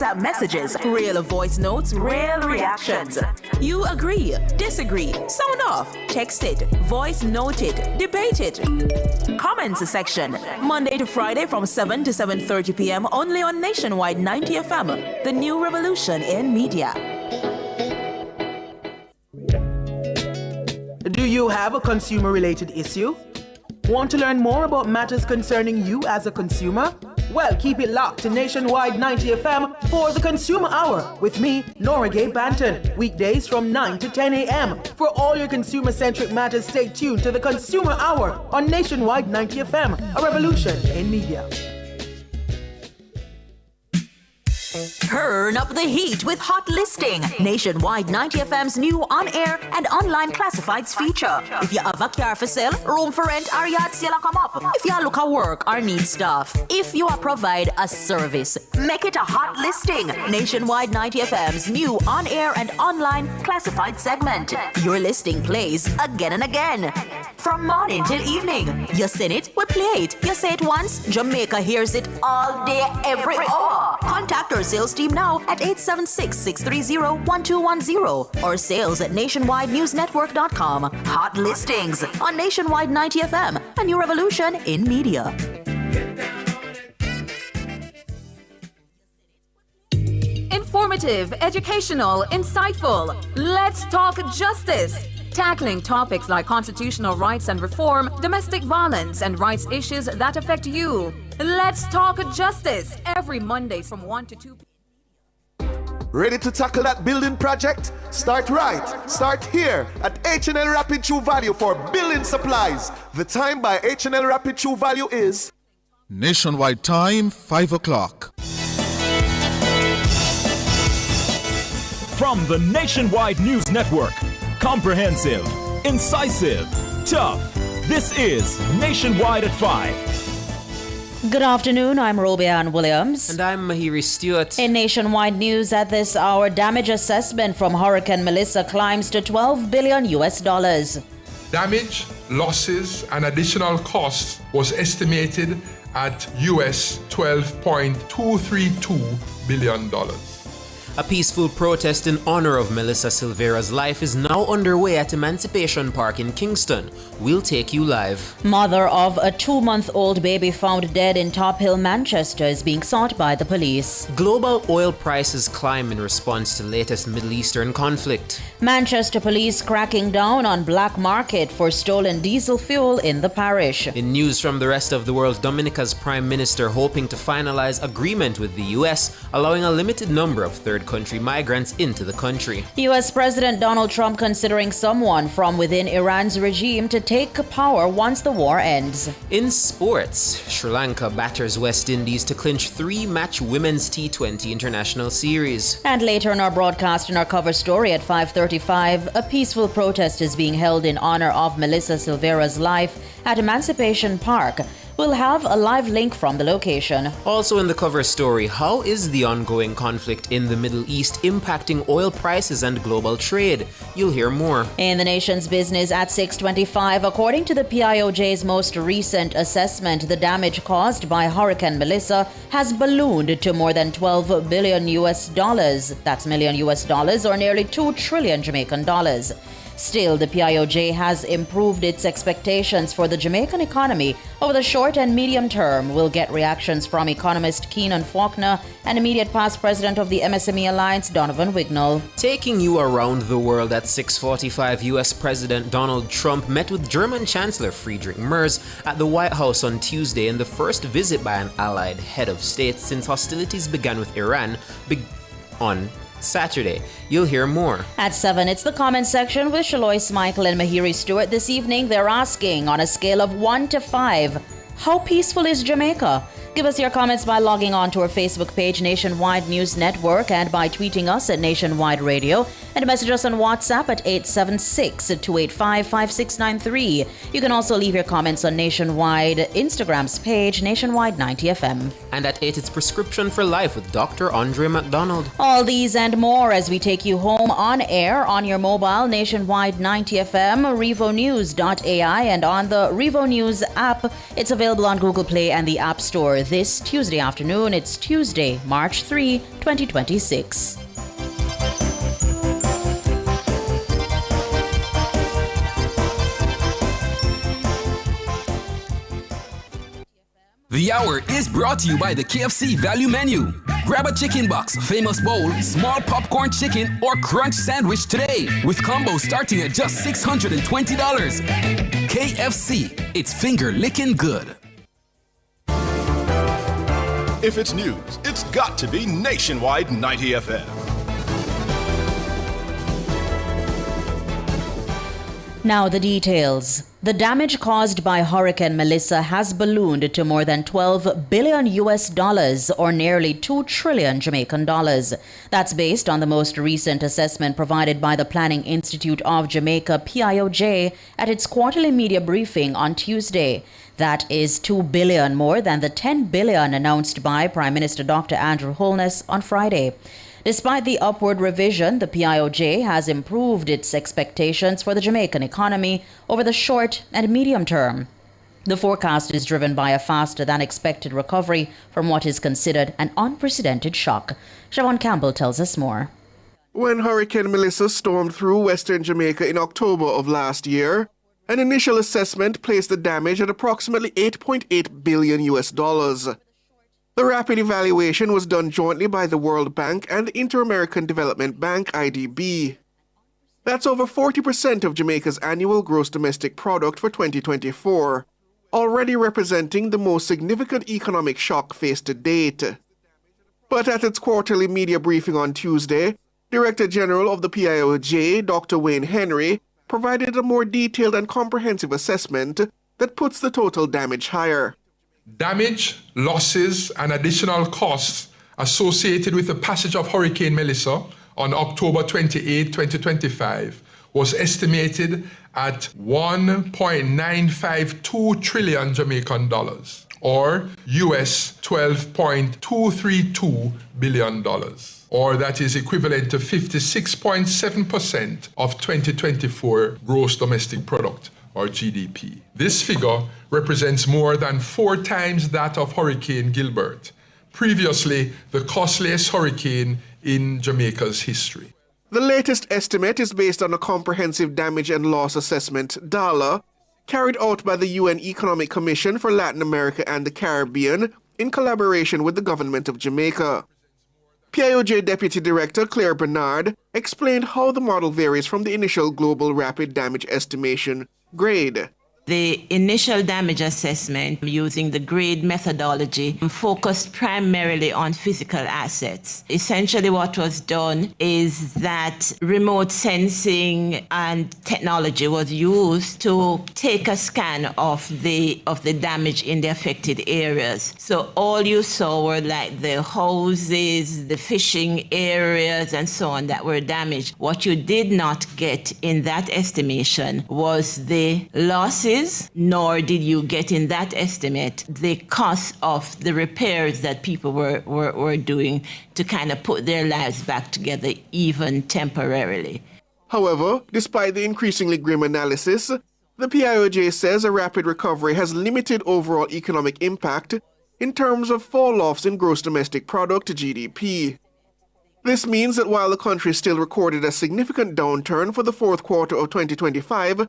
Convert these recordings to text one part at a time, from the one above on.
WhatsApp messages, real voice notes, real reactions. You agree, disagree, sound off, text it, voice note it, debate it. Comments section, Monday to Friday from 7 to 7:30 p.m. only on Nationwide 90 FM, the new revolution in media. Do you have a consumer-related issue? Want to learn more about matters concerning you as a consumer? Well, keep it locked to Nationwide 90 FM for the Consumer Hour with me, Nora Gay Banton. Weekdays from 9 to 10 a.m. For all your consumer-centric matters, stay tuned to the Consumer Hour on Nationwide 90 FM, a revolution in media. Turn up the heat with Hot Listing, Nationwide 90 FM's new on-air and online classifieds feature. If you have a car for sale, room for rent, or yard sale come up. If you look at work or need stuff. If you provide a service, make it a Hot Listing, Nationwide 90 FM's new on-air and online classified segment. Your listing plays again and again. From morning till evening. You sing it, we play it. You say it once, Jamaica hears it all day, every hour. Contact our sales team now at 876-630-1210 or sales at nationwidenewsnetwork.com. Hot Listings on Nationwide 90 FM, a new revolution in media. Informative, educational, insightful. Let's talk justice. Tackling topics like constitutional rights and reform, domestic violence, and rights issues that affect you. Let's talk justice every Monday from 1 to 2 p.m. Ready to tackle that building project? Start right. Start here at H&L Rapid True Value for building supplies. The time by H&L Rapid True Value is Nationwide time, 5 o'clock. From the Nationwide News Network, comprehensive, incisive, tough. This is Nationwide at 5. Good afternoon, I'm Robian Williams. And I'm Mahiri Stewart. In Nationwide News at this hour, damage assessment from Hurricane Melissa climbs to $12 billion. Damage, losses, and additional costs was estimated at US $12.232 billion. A peaceful protest in honor of Melissa Silvera's life is now underway at Emancipation Park in Kingston. We'll take you live. Mother of a 2-month-old baby found dead in Top Hill, Manchester is being sought by the police. Global oil prices climb in response to latest Middle Eastern conflict. Manchester police cracking down on black market for stolen diesel fuel in the parish. In news from the rest of the world, Dominica's Prime Minister hoping to finalize agreement with the US, allowing a limited number of third country migrants into the country. U.S. President Donald Trump considering someone from within Iran's regime to take power once the war ends. In sports, Sri Lanka batters West Indies to clinch 3-match women's T20 international series. And later in our broadcast, in our cover story at 5:35, a peaceful protest is being held in honor of Melissa Silvera's life at Emancipation Park. We'll have a live link from the location. Also in the cover story, how is the ongoing conflict in the Middle East impacting oil prices and global trade? You'll hear more. In the nation's business at 6:25, according to the PIOJ's most recent assessment, the damage caused by Hurricane Melissa has ballooned to more than $12 billion. That's million US dollars, or nearly 2 trillion Jamaican dollars. Still, the PIOJ has improved its expectations for the Jamaican economy over the short and medium term. We'll get reactions from economist Keenan Faulkner and immediate past president of the MSME Alliance, Donovan Wignall. Taking you around the world at 6:45, U.S. President Donald Trump met with German Chancellor Friedrich Merz at the White House on Tuesday in the first visit by an allied head of state since hostilities began with Iran on Saturday. You'll hear more. At 7, it's the comment section with Shalois Michael and Mahiri Stewart. This evening, they're asking, on a scale of 1 to 5, how peaceful is Jamaica? Give us your comments by logging on to our Facebook page, Nationwide News Network, and by tweeting us at Nationwide Radio, and message us on WhatsApp at 876-285-5693. You can also leave your comments on Nationwide Instagram's page, Nationwide 90 FM. And at 8, it's Prescription for Life with Dr. Andre McDonald. All these and more as we take you home on air on your mobile, Nationwide 90 FM, RevoNews.ai, and on the Revo News app. It's available on Google Play and the App Stores. hour this Tuesday afternoon. It's Tuesday, March 3, 2026. The hour is brought to you by the KFC Value Menu. Grab a chicken box, famous bowl, small popcorn chicken, or crunch sandwich today with combos starting at just $620. KFC, it's finger licking good. If it's news, it's got to be Nationwide 90 FM. Now the details. The damage caused by Hurricane Melissa has ballooned to more than $12 billion or nearly 2 trillion Jamaican dollars. That's based on the most recent assessment provided by the Planning Institute of Jamaica, PIOJ, at its quarterly media briefing on Tuesday. That is $2 billion more than the $10 billion announced by Prime Minister Dr. Andrew Holness on Friday. Despite the upward revision, the PIOJ has improved its expectations for the Jamaican economy over the short and medium term. The forecast is driven by a faster than expected recovery from what is considered an unprecedented shock. Siobhan Campbell tells us more. When Hurricane Melissa stormed through western Jamaica in October of last year, an initial assessment placed the damage at approximately $8.8 billion. The rapid evaluation was done jointly by the World Bank and the Inter-American Development Bank, IDB. That's over 40% of Jamaica's annual gross domestic product for 2024, already representing the most significant economic shock faced to date. But at its quarterly media briefing on Tuesday, Director General of the PIOJ, Dr. Wayne Henry, provided a more detailed and comprehensive assessment that puts the total damage higher. Damage, losses, and additional costs associated with the passage of Hurricane Melissa on October 28, 2025 was estimated at $1.952 trillion Jamaican dollars, or US $12.232 billion, or that is equivalent to 56.7% of 2024 gross domestic product, or GDP. This figure represents more than 4 times that of Hurricane Gilbert, previously the costliest hurricane in Jamaica's history. The latest estimate is based on a comprehensive damage and loss assessment, DALA, carried out by the UN Economic Commission for Latin America and the Caribbean in collaboration with the government of Jamaica. PIOJ Deputy Director Claire Bernard explained how the model varies from the initial global rapid damage estimation grade. The initial damage assessment using the grade methodology focused primarily on physical assets. Essentially what was done is that remote sensing and technology was used to take a scan of the damage in the affected areas. So all you saw were like the houses, the fishing areas and so on that were damaged. What you did not get in that estimation was the losses, nor did you get in that estimate the cost of the repairs that people were doing to kind of put their lives back together, even temporarily. However, despite the increasingly grim analysis, the PIOJ says a rapid recovery has limited overall economic impact in terms of fall-offs in gross domestic product, GDP. This means that while the country still recorded a significant downturn for the fourth quarter of 2025,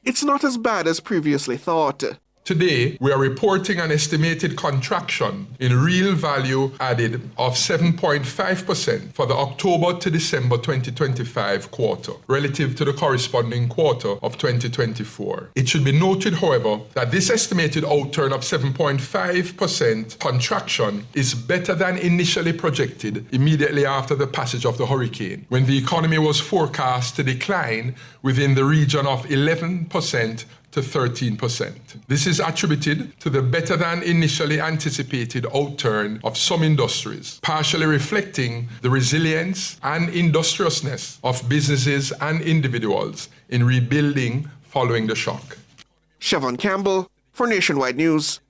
it's not as bad as previously thought. Today, we are reporting an estimated contraction in real value added of 7.5% for the October to December 2025 quarter, relative to the corresponding quarter of 2024. It should be noted, however, that this estimated outturn of 7.5% contraction is better than initially projected immediately after the passage of the hurricane, when the economy was forecast to decline within the region of 11% to 13%. This is attributed to the better than initially anticipated outturn of some industries, partially reflecting the resilience and industriousness of businesses and individuals in rebuilding following the shock. Siobhan Campbell for Nationwide News.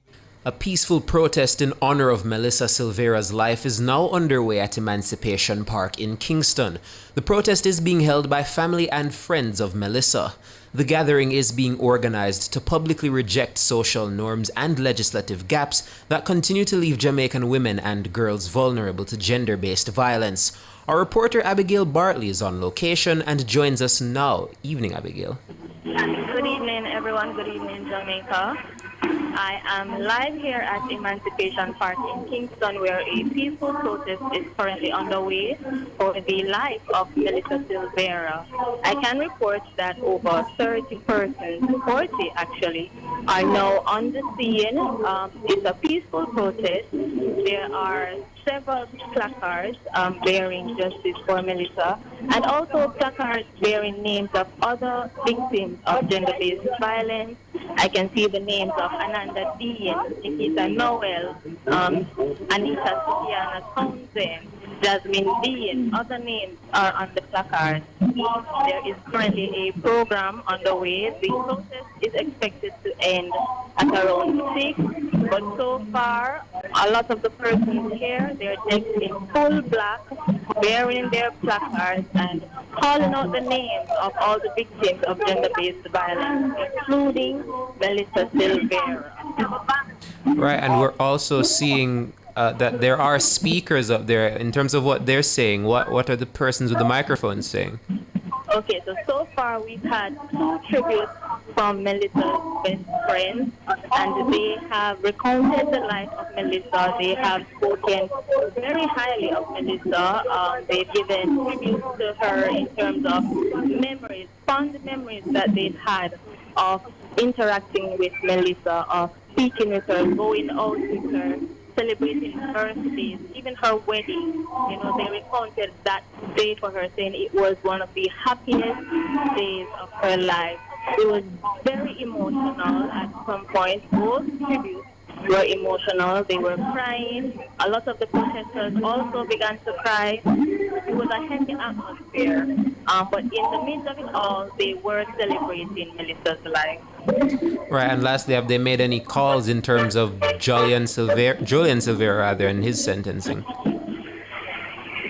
A peaceful protest in honor of Melissa Silvera's life is now underway at Emancipation Park in Kingston. The protest is being held by family and friends of Melissa. The gathering is being organized to publicly reject social norms and legislative gaps that continue to leave Jamaican women and girls vulnerable to gender-based violence. Our reporter Abigail Bartley is on location and joins us now. Evening, Abigail. Good evening, everyone. Good evening, Jamaica. I am live here at Emancipation Park in Kingston, where a peaceful protest is currently underway for the life of Melissa Silvera. I can report that over 30 persons, 40 actually, are now on the scene. It's a peaceful protest. There are several placards bearing justice for Melissa, and also placards bearing names of other victims of gender-based violence. I can see the names of Ananda Dean, Nikita Noel, Anita Sukiana Townsend, Jasmine Dean. Other names are on the placard. There is currently a program underway. The protest is expected to end at around 6, but so far, a lot of the persons here, they're decked in full black, bearing their placards and calling out the names of all the victims of gender-based violence, including Melissa Silvera. Right, and we're also seeing that there are speakers up there. In terms of what they're saying, what are the persons with the microphones saying? Okay, so far we've had 2 tributes from Melissa's best friends, and they have recounted the life of Melissa. They have spoken very highly of Melissa. They've given tributes to her in terms of memories, fond memories that they've had of interacting with Melissa, of speaking with her, going out with her, celebrating birthdays, even her wedding. You know, they recounted that day for her, saying it was one of the happiest days of her life. It was very emotional at some point. Both tributes were emotional. They were crying. A lot of the protesters also began to cry. It was a heavy atmosphere. But in the midst of it all, they were celebrating Melissa's life. Right, and lastly, have they made any calls in terms of Julian Silvera and his sentencing?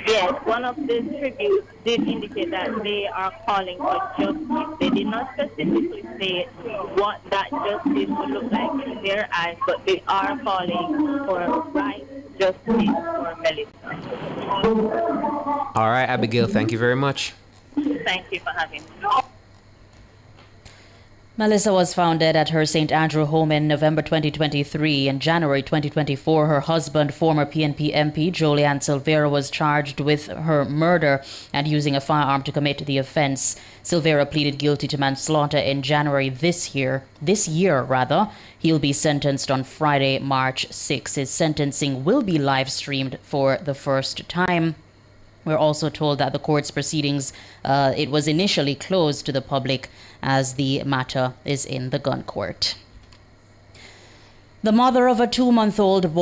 Yes, one of the tributes did indicate that they are calling for justice. They did not specifically say what that justice would look like in their eyes, but they are calling for right justice for Melissa. All right, Abigail, thank you very much. Thank you for having me. Melissa was found dead at her St. Andrew home in November 2023. In January 2024, her husband, former PNP MP Julian Silvera, was charged with her murder and using a firearm to commit the offense. Silvera pleaded guilty to manslaughter in January this year. He'll be sentenced on Friday, March 6. His sentencing will be live streamed for the first time. We're also told that the court's proceedings, it was initially closed to the public as the matter is in the gun court. The mother of a 2-month-old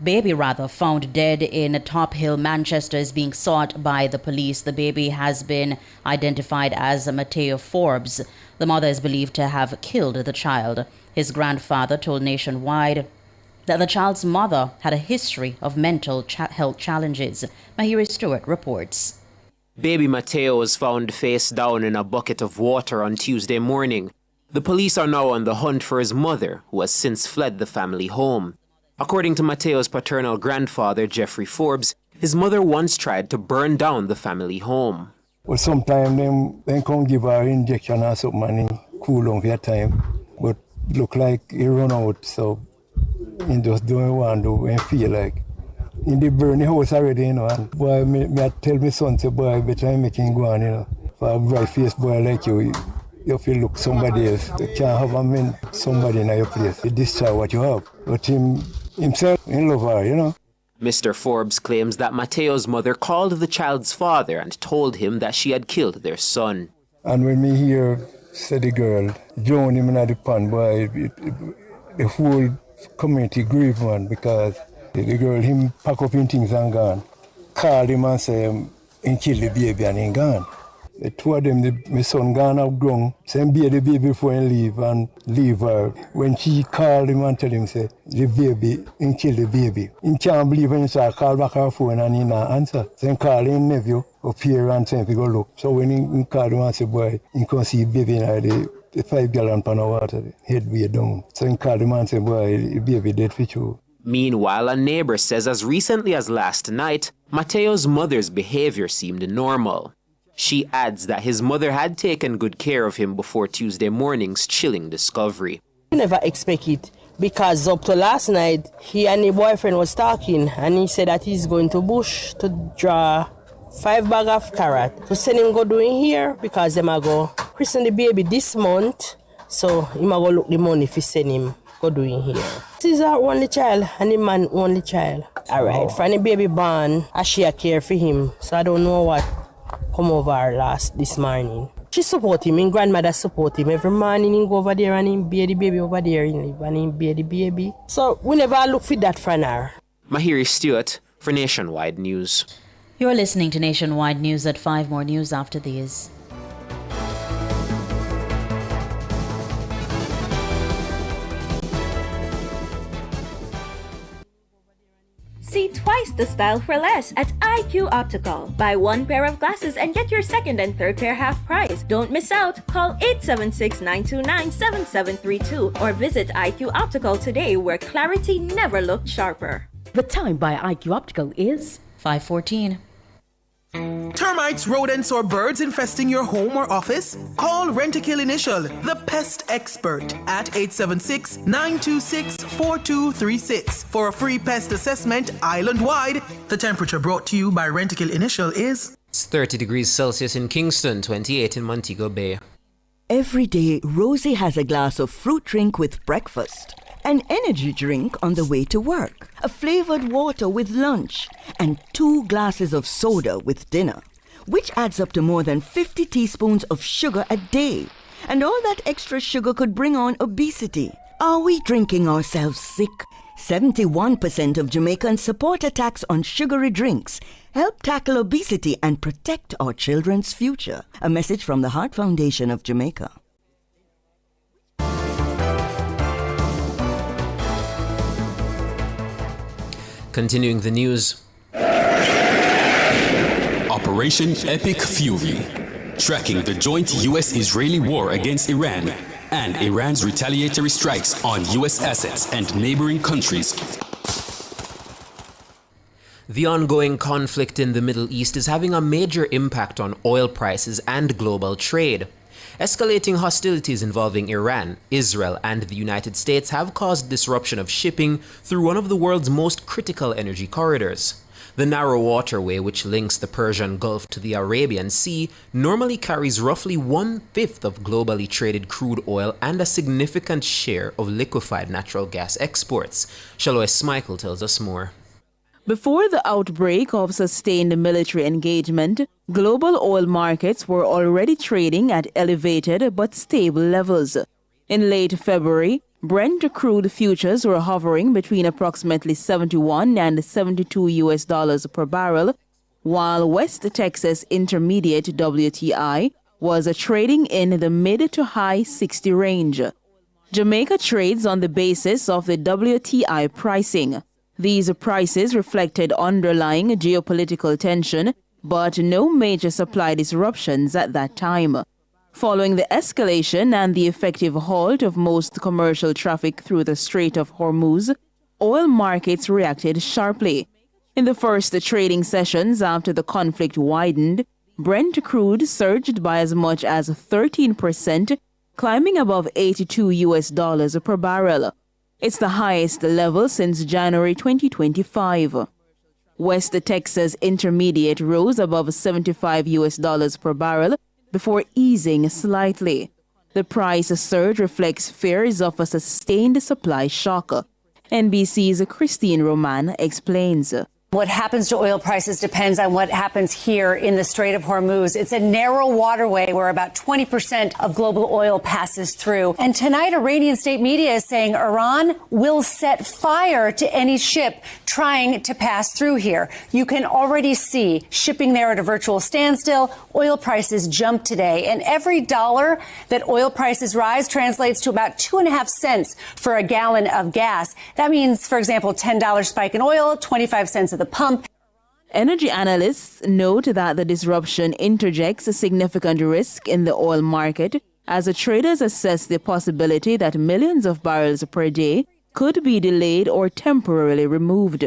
baby found dead in Top Hill, Manchester, is being sought by the police. The baby has been identified as Mateo Forbes. The mother is believed to have killed the child. His grandfather told Nationwide that the child's mother had a history of mental health challenges. Mahiri Stewart reports. Baby Mateo was found face down in a bucket of water on Tuesday morning. The police are now on the hunt for his mother, who has since fled the family home. According to Mateo's paternal grandfather, Jeffrey Forbes, his mother once tried to burn down the family home. Well, sometimes they come give her injection or something and cool down for a time. But look like he run out, so he just don't want to do and feel like. In the burn the house already, you know, and boy, I tell my son, say, boy, better make him go on, you know. For a bright-faced boy like you have to look somebody else. You can't have somebody in your place. You destroy what you have. But himself, he love her, you know. Mr. Forbes claims that Mateo's mother called the child's father and told him that she had killed their son. And when me hear, say the girl, drown him in the pond, boy, the whole community grieve, man, because the girl, him pack up him things and gone. Called him and say, he killed the baby and he gone. The two of them, my son gone out grown, same baby before he leave and leave her. When she called him and tell him, say, the baby, he kill the baby. He can't believe when he saw call back her phone and he not answer. So he called his nephew up here and say, go look. So when he called him and say, boy, he can see baby in the 5 gallon pan of water, head way down. So he called him and say, boy, the baby dead for you. Meanwhile, a neighbor says as recently as last night, Mateo's mother's behavior seemed normal. She adds that his mother had taken good care of him before Tuesday morning's chilling discovery. I never expect it because up to last night, he and his boyfriend was talking and he said that he's going to bush to draw 5 bags of carrot. To send him go doing here because them are go christen the baby this month. So he might go look the money if he send him go doing here. This is our only child and the man only child. Alright, for the baby born, I share care for him. So I don't know what come over this morning. She support him, and grandmother support him. Every morning he go over there and he bear the baby over there and he bear the baby. So we never look for that from her. Mahiri Stewart for Nationwide News. You're listening to Nationwide News at 5 more news after these. See twice the style for less at IQ Optical. Buy 1 pair of glasses and get your second and third pair half price. Don't miss out. Call 876-929-7732 or visit IQ Optical today where clarity never looked sharper. The time by IQ Optical is 5:14. Termites, rodents, or birds infesting your home or office? Call Rentokil Initial, the pest expert, at 876-926-4236 for a free pest assessment island-wide. The temperature brought to you by Rentokil Initial is... It's 30 degrees Celsius in Kingston, 28 in Montego Bay. every day Rosie has a glass of fruit drink with breakfast, an energy drink on the way to work, a flavored water with lunch, and 2 glasses of soda with dinner, which adds up to more than 50 teaspoons of sugar a day. And all that extra sugar could bring on obesity. Are we drinking ourselves sick? 71% of Jamaicans support a tax on sugary drinks. Help tackle obesity and protect our children's future. A message from the Heart Foundation of Jamaica. Continuing the news. Operation Epic Fury, tracking the joint U.S.-Israeli war against Iran and Iran's retaliatory strikes on U.S. assets and neighboring countries. The ongoing conflict in the Middle East is having a major impact on oil prices and global trade. Escalating hostilities involving Iran, Israel, and the United States have caused disruption of shipping through one of the world's most critical energy corridors. The narrow waterway which links the Persian Gulf to the Arabian Sea normally carries roughly 1/5 of globally traded crude oil and a significant share of liquefied natural gas exports. Shalois Michael tells us more. Before the outbreak of sustained military engagement, global oil markets were already trading at elevated but stable levels. In late February, Brent crude futures were hovering between approximately $71 and $72 per barrel, while West Texas Intermediate WTI was trading in the mid to high 60 range. Jamaica trades on the basis of the WTI pricing. These prices reflected underlying geopolitical tension, but no major supply disruptions at that time. Following the escalation and the effective halt of most commercial traffic through the Strait of Hormuz, oil markets reacted sharply. In the first trading sessions after the conflict widened, Brent crude surged by as much as 13%, climbing above $82 per barrel. It's the highest level since January 2025. West Texas Intermediate rose above $75 per barrel before easing slightly. The price surge reflects fears of a sustained supply shock. NBC's Christine Roman explains. What happens to oil prices depends on what happens here in the Strait of Hormuz. It's a narrow waterway where about 20% of global oil passes through. And tonight, Iranian state media is saying Iran will set fire to any ship trying to pass through here. You can already see shipping there at a virtual standstill. Oil prices jump today. And every dollar that oil prices rise translates to about 2.5 cents for a gallon of gas. That means, for example, $10 spike in oil, 25 cents at the pump. Energy analysts note that the disruption interjects a significant risk in the oil market as the traders assess the possibility that millions of barrels per day could be delayed or temporarily removed.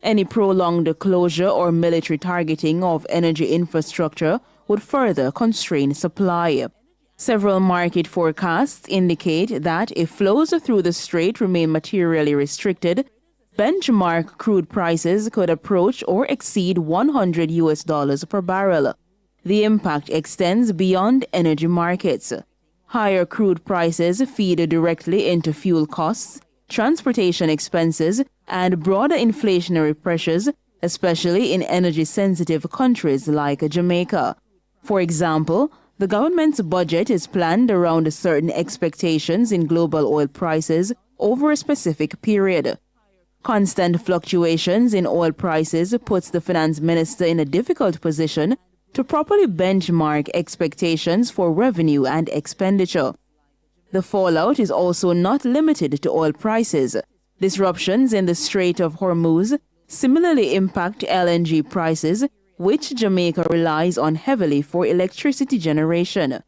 Any prolonged closure or military targeting of energy infrastructure would further constrain supply. Several market forecasts indicate that if flows through the strait remain materially restricted, benchmark crude prices could approach or exceed $100 per barrel. The impact extends beyond energy markets. Higher crude prices feed directly into fuel costs, transportation expenses, and broader inflationary pressures, especially in energy-sensitive countries like Jamaica. For example, the government's budget is planned around certain expectations in global oil prices over a specific period. Constant fluctuations in oil prices puts the finance minister in a difficult position to properly benchmark expectations for revenue and expenditure. The fallout is also not limited to oil prices. Disruptions in the Strait of Hormuz similarly impact LNG prices, which Jamaica relies on heavily for electricity generation.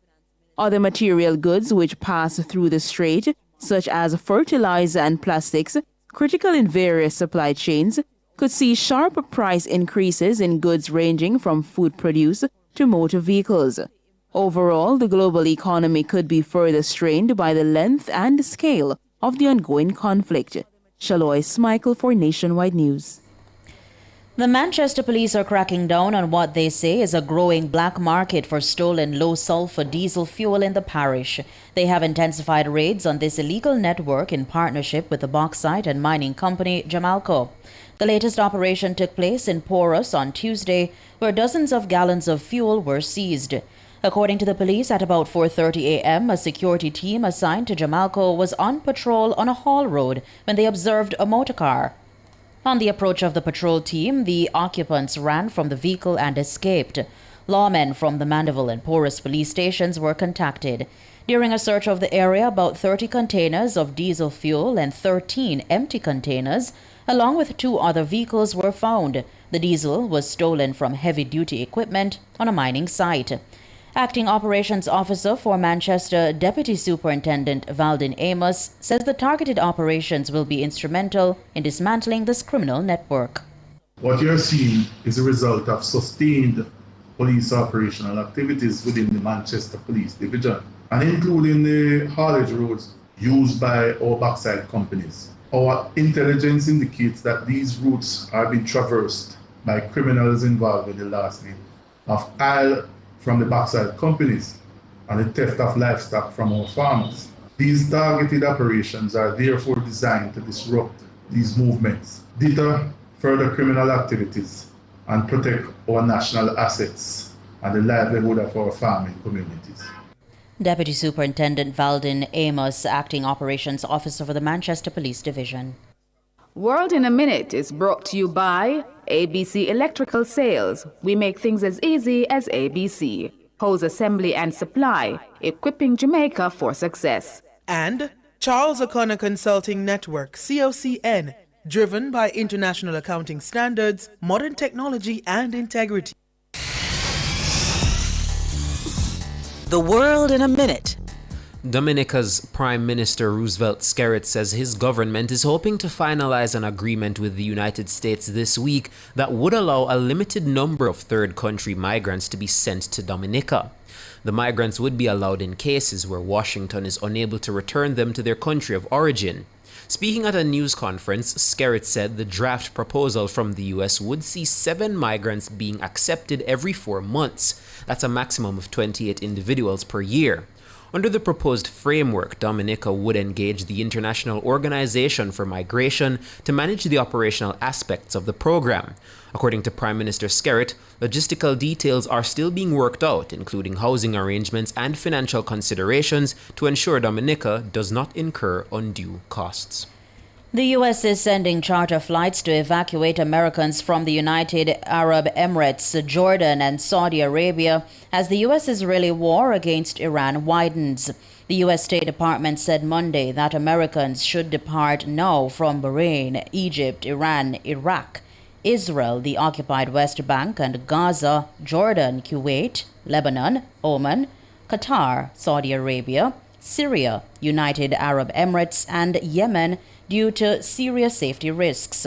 Other material goods which pass through the strait, such as fertilizer and plastics, critical in various supply chains, could see sharp price increases in goods ranging from food produce to motor vehicles. Overall, the global economy could be further strained by the length and scale of the ongoing conflict. Shaloy Smichael for Nationwide News. The Manchester police are cracking down on what they say is a growing black market for stolen low-sulfur diesel fuel in the parish. They have intensified raids on this illegal network in partnership with the bauxite and mining company Jamalco. The latest operation took place in Porus on Tuesday, where dozens of gallons of fuel were seized. According to the police, at about 4:30 a.m., a security team assigned to Jamalco was on patrol on a haul road when they observed a motorcar. On the approach of the patrol team, the occupants ran from the vehicle and escaped. Lawmen from the Mandeville and Porus police stations were contacted. During a search of the area, about 30 containers of diesel fuel and 13 empty containers, along with 2 other vehicles, were found. The diesel was stolen from heavy-duty equipment on a mining site. Acting Operations Officer for Manchester, Deputy Superintendent Valdin Amos, says the targeted operations will be instrumental in dismantling this criminal network. What you're seeing is a result of sustained police operational activities within the Manchester Police Division, and including the haulage roads used by our bauxite companies. Our intelligence indicates that these routes are being traversed by criminals involved in the larceny of oil from the bauxite companies and the theft of livestock from our farmers. These targeted operations are therefore designed to disrupt these movements, deter further criminal activities, and protect our national assets and the livelihood of our farming communities. Deputy Superintendent Valdin Amos, Acting Operations Officer for the Manchester Police Division. World in a Minute is brought to you by ABC Electrical Sales. We make things as easy as ABC. Hose assembly and supply, equipping Jamaica for success. And Charles O'Connor Consulting Network, COCN, driven by international accounting standards, modern technology, and integrity. The World in a Minute. Dominica's Prime Minister Roosevelt Skerrit says his government is hoping to finalize an agreement with the United States this week that would allow a limited number of third country migrants to be sent to Dominica. The migrants would be allowed in cases where Washington is unable to return them to their country of origin. Speaking at a news conference, Skerrit said the draft proposal from the U.S. would see 7 migrants being accepted every 4 months. That's a maximum of 28 individuals per year. Under the proposed framework, Dominica would engage the International Organization for Migration to manage the operational aspects of the program. According to Prime Minister Skerritt, logistical details are still being worked out, including housing arrangements and financial considerations to ensure Dominica does not incur undue costs. The U.S. is sending charter flights to evacuate Americans from the United Arab Emirates, Jordan, and Saudi Arabia as the U.S.-Israeli war against Iran widens. The U.S. State Department said Monday that Americans should depart now from Bahrain, Egypt, Iran, Iraq, Israel, the occupied West Bank, and Gaza, Jordan, Kuwait, Lebanon, Oman, Qatar, Saudi Arabia, Syria, United Arab Emirates, and Yemen due to serious safety risks.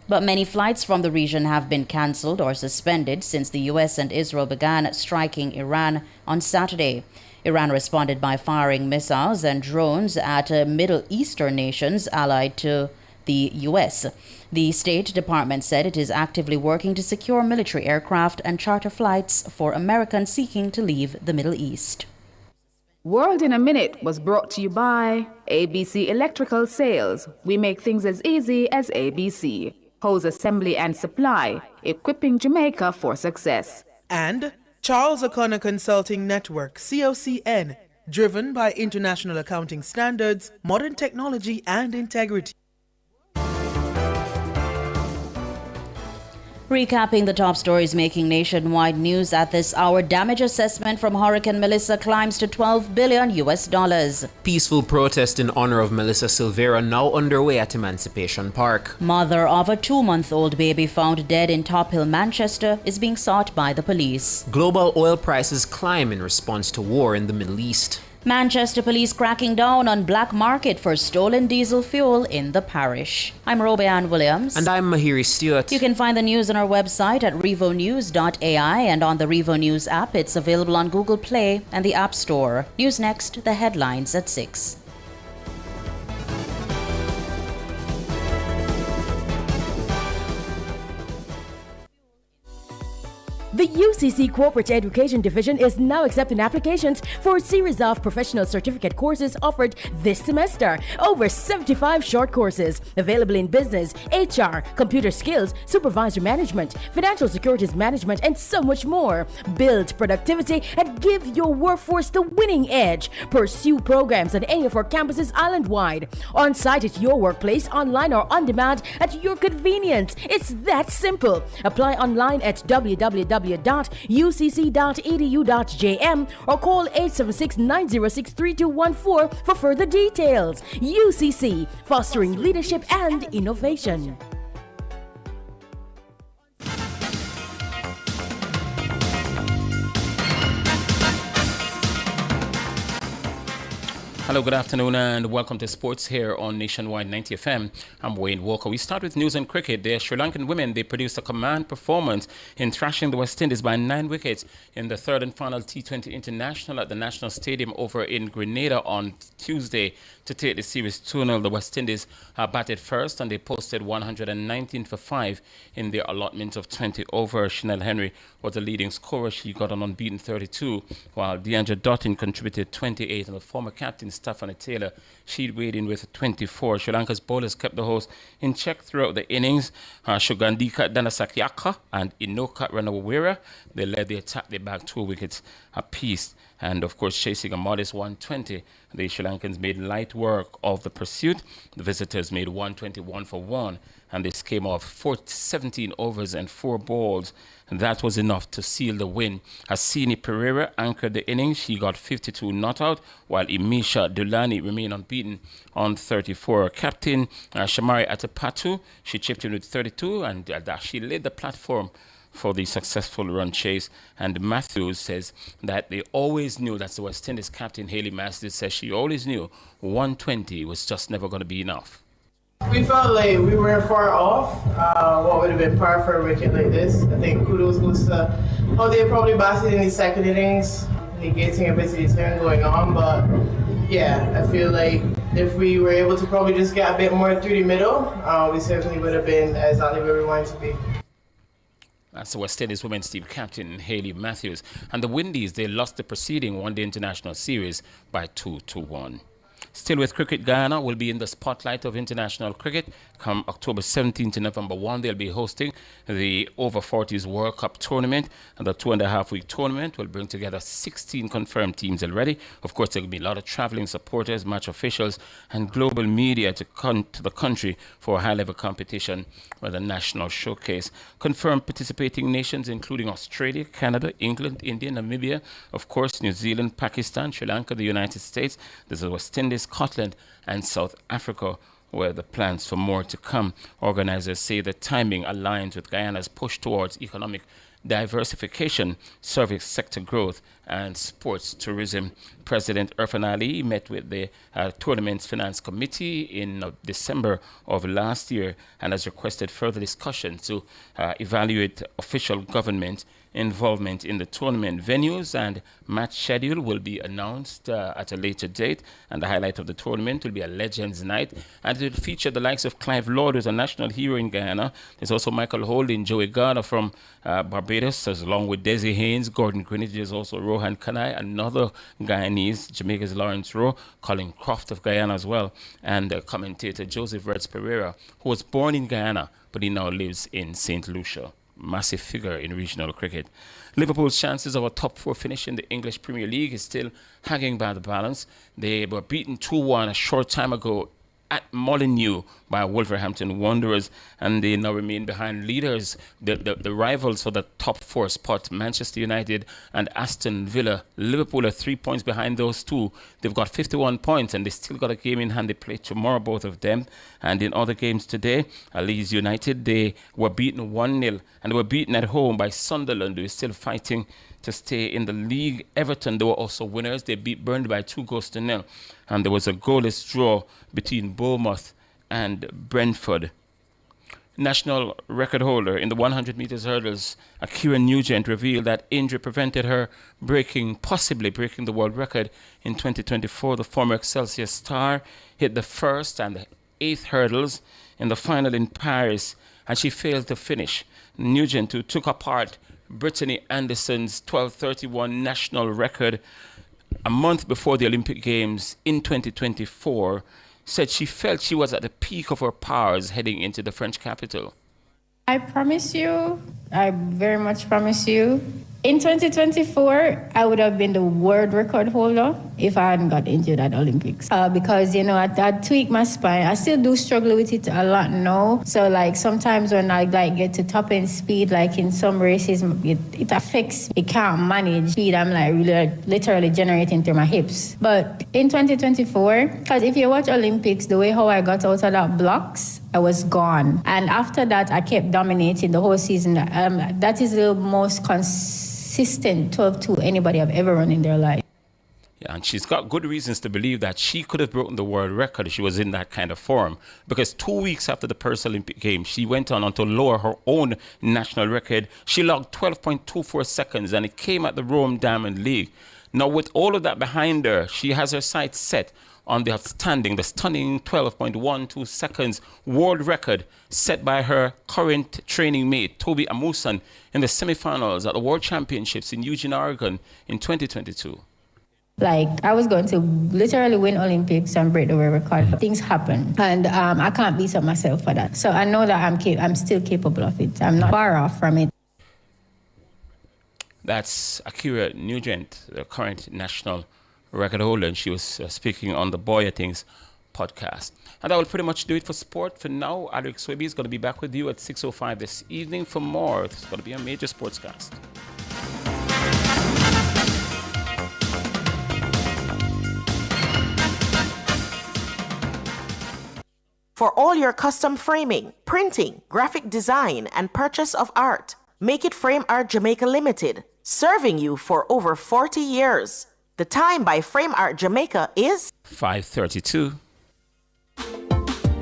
But many flights from the region have been cancelled or suspended since the U.S. and Israel began striking Iran on Saturday. Iran responded by firing missiles and drones at Middle Eastern nations allied to the U.S. The State Department said it is actively working to secure military aircraft and charter flights for Americans seeking to leave the Middle East. World in a Minute was brought to you by ABC Electrical Sales. We make things as easy as ABC. Hose assembly and supply, equipping Jamaica for success. And Charles O'Connor Consulting Network, COCN, driven by international accounting standards, modern technology, and integrity. Recapping the top stories making nationwide news at this hour, damage assessment from Hurricane Melissa climbs to $12 billion. Peaceful protest in honor of Melissa Silvera now underway at Emancipation Park. Mother of a 2-month-old baby found dead in Top Hill, Manchester, is being sought by the police. Global oil prices climb in response to war in the Middle East. Manchester police cracking down on black market for stolen diesel fuel in the parish. I'm Robeanne Williams. And I'm Mahiri Stewart. You can find the news on our website at revonews.ai and on the Revo News app. It's available on Google Play and the App Store. News next, the headlines at 6. The UCC Corporate Education Division is now accepting applications for a series of professional certificate courses offered this semester. Over 75 short courses available in business, HR, computer skills, supervisory management, financial securities management, and so much more. Build productivity and give your workforce the winning edge. Pursue programs on any of our campuses island-wide. On-site at your workplace, online or on demand at your convenience. It's that simple. Apply online at www.ucc.edu.jm or call 876-906-3214 for further details. UCC, fostering leadership and innovation. Hello, good afternoon, and welcome to sports here on Nationwide 90 FM. I'm Wayne Walker. We start with news and cricket. The Sri Lankan women, they produced a command performance in thrashing the West Indies by 9 wickets in the third and final T20 International at the National Stadium over in Grenada on Tuesday to take the series 2-0. The West Indies batted first and they posted 119 for 5 in their allotment of 20 over. Chanel Henry was the leading scorer. She got an unbeaten 32, while Deandra Dottin contributed 28, and the former captain Stephanie Taylor, she weighed in with 24. Sri Lanka's bowlers kept the host in check throughout the innings. Shugandika Danasakyaka and Inoka Ranawawira, they led the attack. They bagged 2 wickets apiece. And of course, chasing a modest 120, the Sri Lankans made light work of the pursuit. The visitors made 121 for 1, and this came off 17 overs and 4 balls. And that was enough to seal the win. Hasini Pereira anchored the innings. She got 52 not out, while Imisha Dulani remained unbeaten on 34. Captain Shamari Atapatu, she chipped in with 32, and she laid the platform for the successful run chase. And Matthews says that they always knew, that's the West Indies captain Hayley Matthews says she always knew 120 was just never going to be enough. We felt like we weren't far off what would have been par for a wicket like this. I think kudos goes to how they probably batted in the second innings, negating a bit of the turn going on. But yeah, I feel like if we were able to probably just get a bit more through the middle, we certainly would have been exactly where we wanted to be. That's the West Indies women's team captain Hayley Matthews. And the Windies, they lost the preceding one-day international series by 2-1. Still with cricket, Guyana will be in the spotlight of international cricket. Come October 17 to November 1, they'll be hosting the Over 40s World Cup tournament. And the 2.5-week tournament will bring together 16 confirmed teams already. Of course, there will be a lot of traveling supporters, match officials, and global media to come to the country for a high-level competition with a national showcase. Confirmed participating nations including Australia, Canada, England, India, Namibia, of course, New Zealand, Pakistan, Sri Lanka, the United States. There's the West Indies, Scotland, and South Africa, where the plans for more to come. Organizers say the timing aligns with Guyana's push towards economic diversification, service sector growth, and sports tourism. President Irfan Ali met with the tournament's finance committee in December of last year and has requested further discussion to evaluate official government involvement in the tournament. Venues and match schedule will be announced at a later date, and the highlight of the tournament will be a Legends Night, and it will feature the likes of Clive Lord, who's a national hero in Guyana. There's also Michael Holding, Joey Garner from Barbados, along with Desi Haynes, Gordon Greenwich. There's also Rohan Kanai, another Guyanese, Jamaica's Lawrence Rowe, Colin Croft of Guyana as well, and commentator Joseph Reds Pereira, who was born in Guyana, but he now lives in St. Lucia. Massive figure in regional cricket. Liverpool's chances of a top 4 finish in the English Premier League is still hanging by the balance. They were beaten 2-1 a short time ago at Molineux by Wolverhampton Wanderers, and they now remain behind leaders, the rivals for the top 4 spot, Manchester United and Aston Villa. Liverpool are 3 points behind those two. They've got 51 points, and they still got a game in hand. They play tomorrow, both of them. And in other games today, Leeds United, they were beaten 1-0, and they were beaten at home by Sunderland, who is still fighting to stay in the league. Everton, they were also winners. They beat Burnley by 2-0. And there was a goalless draw between Bournemouth and Brentford. National record holder in the 100 meters hurdles, Akira Nugent, revealed that injury prevented her possibly breaking the world record in 2024. The former Excelsior star hit the first and the 8th hurdles in the final in Paris, and she failed to finish. Nugent, who took apart Brittany Anderson's 12:31 national record a month before the Olympic Games in 2024, said she felt she was at the peak of her powers heading into the French capital. I promise you, I very much promise you, in 2024, I would have been the world record holder if I hadn't got injured at Olympics. Because, I tweaked my spine. I still do struggle with it a lot now. So, sometimes when I, get to top end speed, in some races, it affects, it can't manage speed. I'm, really, literally generating through my hips. But in 2024, because if you watch Olympics, the way how I got out of that blocks, I was gone. And after that, I kept dominating the whole season. That is the most consistent 12-2 anybody have ever run in their life. Yeah, and she's got good reasons to believe that she could have broken the world record if she was in that kind of form. Because 2 weeks after the Paris Olympic Games, she went on to lower her own national record. She logged 12.24 seconds, and it came at the Rome Diamond League. Now, with all of that behind her, she has her sights set on the stunning 12.12 seconds world record set by her current training mate, Toby Amusan, in the semifinals at the World Championships in Eugene, Oregon in 2022. I was going to literally win Olympics and break the world record. Things happen, and I can't beat up myself for that. So I know that I'm still capable of it. I'm not far off from it. That's Akira Nugent, the current national record holder, and she was speaking on the Boyer Things podcast. And that will pretty much do it for sport. For now, Alex Swaby is going to be back with you at 6:05 this evening for more. It's going to be a major sportscast. For all your custom framing, printing, graphic design, and purchase of art, Make It Frame Art Jamaica Limited, serving you for over 40 years. The time by Frame Art Jamaica is 5:32.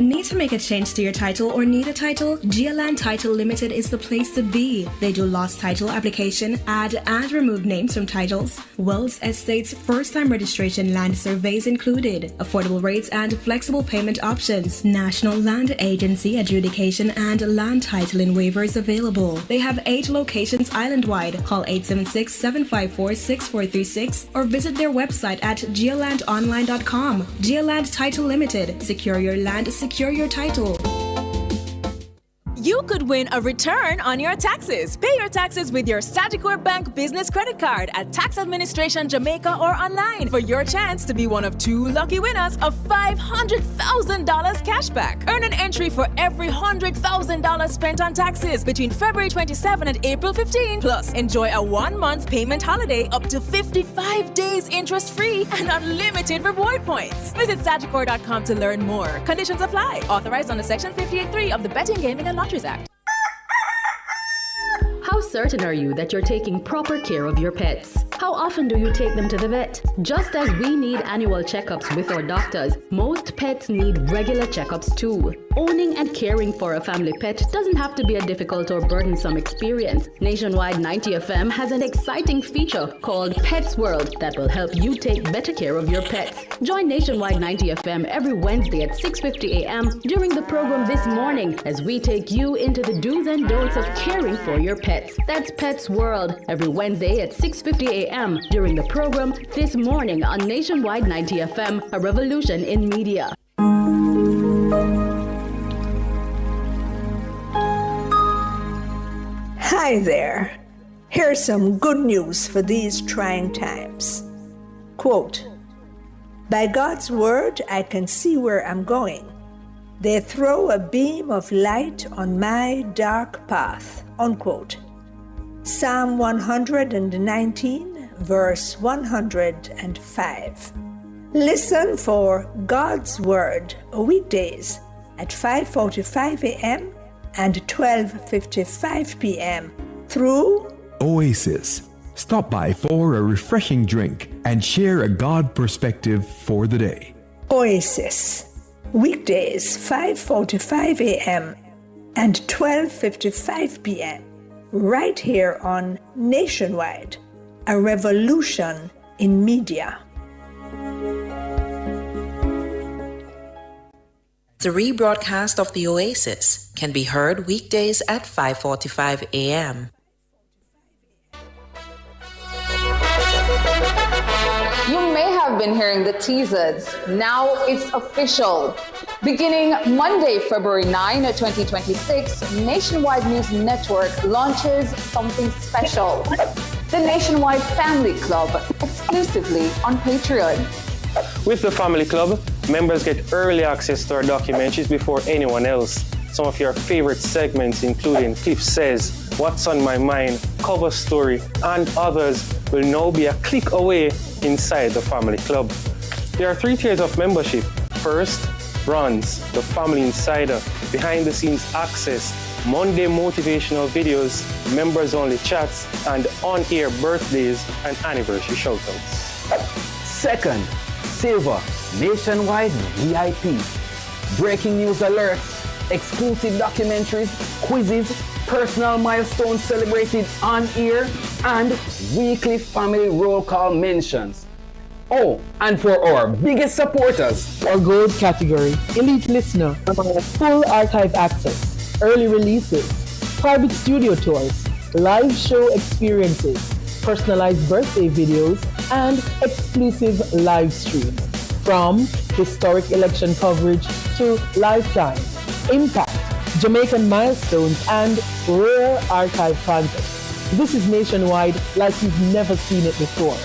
Need to make a change to your title or need a title? Geoland Title Limited is the place to be. They do lost title application, add and remove names from titles, wills, estates, first-time registration, land surveys included, affordable rates and flexible payment options, National Land Agency adjudication and land titling waivers available. They have 8 locations island-wide. Call 876-754-6436 or visit their website at geolandonline.com. Geoland Title Limited. Secure your land, secure your title. You could win a return on your taxes. Pay your taxes with your Sagicor Bank Business Credit Card at Tax Administration Jamaica or online for your chance to be one of 2 lucky winners of $500,000 cashback. Earn an entry for every $100,000 spent on taxes between February 27 and April 15. Plus, enjoy a 1-month payment holiday up to 55 days interest-free and unlimited reward points. Visit Sagicor.com to learn more. Conditions apply. Authorized under Section 58.3 of the Betting, Gaming and Lotteries Act. How certain are you that you're taking proper care of your pets? How often do you take them to the vet? Just as we need annual checkups with our doctors, most pets need regular checkups too. Owning and caring for a family pet doesn't have to be a difficult or burdensome experience. Nationwide 90 FM has an exciting feature called Pets World that will help you take better care of your pets. Join Nationwide 90 FM every Wednesday at 6:50 a.m. during the program This Morning as we take you into the do's and don'ts of caring for your pets. That's Pets World every Wednesday at 6:50 a.m. during the program This Morning on Nationwide 90 FM, a revolution in media. Hi there. Here's some good news for these trying times. Quote, "By God's word, I can see where I'm going. They throw a beam of light on my dark path." Unquote. Psalm 119, verse 105. Listen for God's word weekdays at 5:45 a.m. and 12:55 p.m. through Oasis. Stop by for a refreshing drink and share a God perspective for the day. Oasis. Weekdays 5:45 a.m. and 12:55 p.m. right here on Nationwide, a revolution in media. The rebroadcast of the Oasis can be heard weekdays at 5:45 a.m. You may have been hearing the teasers. Now it's official. Beginning Monday, February 9, 2026, Nationwide News Network launches something special. The Nationwide Family Club, exclusively on Patreon. With the Family Club, members get early access to our documentaries before anyone else. Some of your favorite segments, including Cliff Says, What's on My Mind, Cover Story, and others, will now be a click away inside the Family Club. There are 3 tiers of membership. First, Bronze, the Family Insider, behind-the-scenes access, Monday motivational videos, members-only chats, and on-air birthdays and anniversary shoutouts. Second, Silver, Nationwide VIP. Breaking news alerts, exclusive documentaries, quizzes, personal milestones celebrated on air, and weekly family roll call mentions. Oh, and for our biggest supporters, our gold category, elite listener, full archive access, early releases, private studio tours, live show experiences, personalized birthday videos, and exclusive live streams. From historic election coverage to lifetime, impact, Jamaican milestones, and rare archive content. This is Nationwide like you've never seen it before.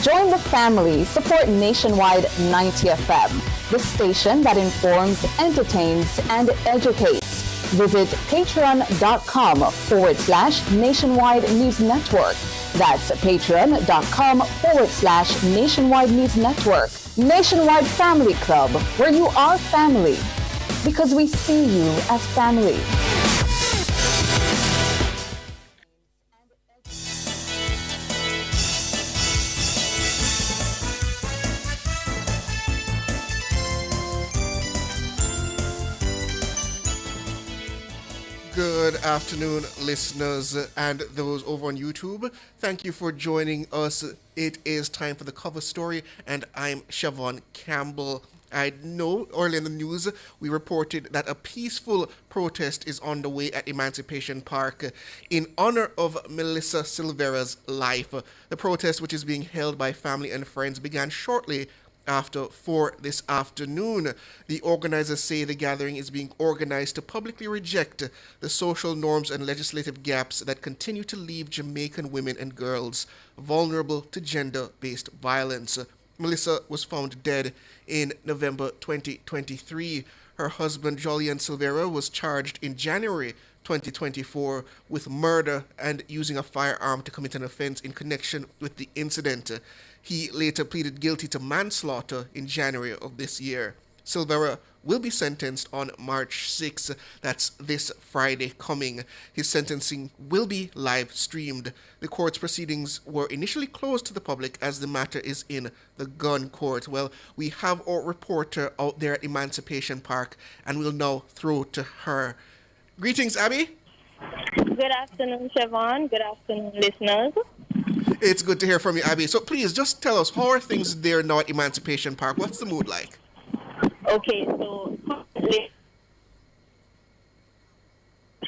Join the family. Support Nationwide 90 FM, the station that informs, entertains, and educates. Visit patreon.com/Nationwide News Network. That's patreon.com/Nationwide News Network. Nationwide Family Club, where you are family, because we see you as family. afternoon, listeners and those over on YouTube. Thank you for joining us. It is time for the cover story, and I'm Siobhan Campbell. I know early in the news we reported that a peaceful protest is on the way at Emancipation Park in honor of Melissa Silvera's life. The protest, which is being held by family and friends, began shortly after 4 this afternoon. The organizers say the gathering is being organized to publicly reject the social norms and legislative gaps that continue to leave Jamaican women and girls vulnerable to gender-based violence. Melissa was found dead in November 2023. Her husband, Jolian Silvera, was charged in January 2024 with murder and using a firearm to commit an offense in connection with the incident. He later pleaded guilty to manslaughter in January of this year. Silvera will be sentenced on March 6th. That's this Friday coming. His sentencing will be live streamed. The court's proceedings were initially closed to the public as the matter is in the gun court. Well, we have our reporter out there at Emancipation Park, and we'll now throw to her. Greetings, Abby. Good afternoon, Siobhan. Good afternoon, listeners. It's good to hear from you, Abby. So please, just tell us, how are things there now at Emancipation Park? What's the mood like? Okay, so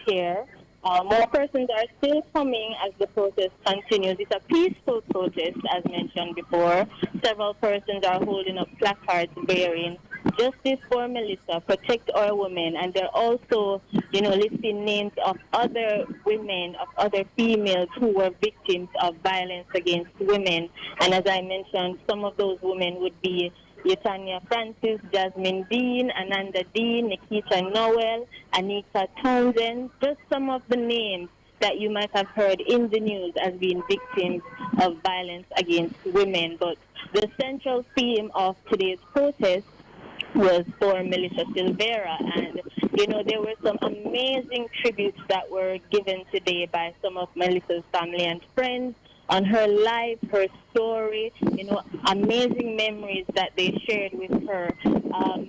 here, more persons are still coming as the protest continues. It's a peaceful protest, as mentioned before. Several persons are holding up placards bearing "Justice for Melissa, protect our women," and they're also, listing names of other women, of other females who were victims of violence against women. And as I mentioned, some of those women would be Yatanya Francis, Jasmine Dean, Ananda Dean, Nikita Noel, Anita Townsend, just some of the names that you might have heard in the news as being victims of violence against women. But the central theme of today's protest was for Melissa Silvera, and there were some amazing tributes that were given today by some of Melissa's family and friends on her life, her story, amazing memories that they shared with her.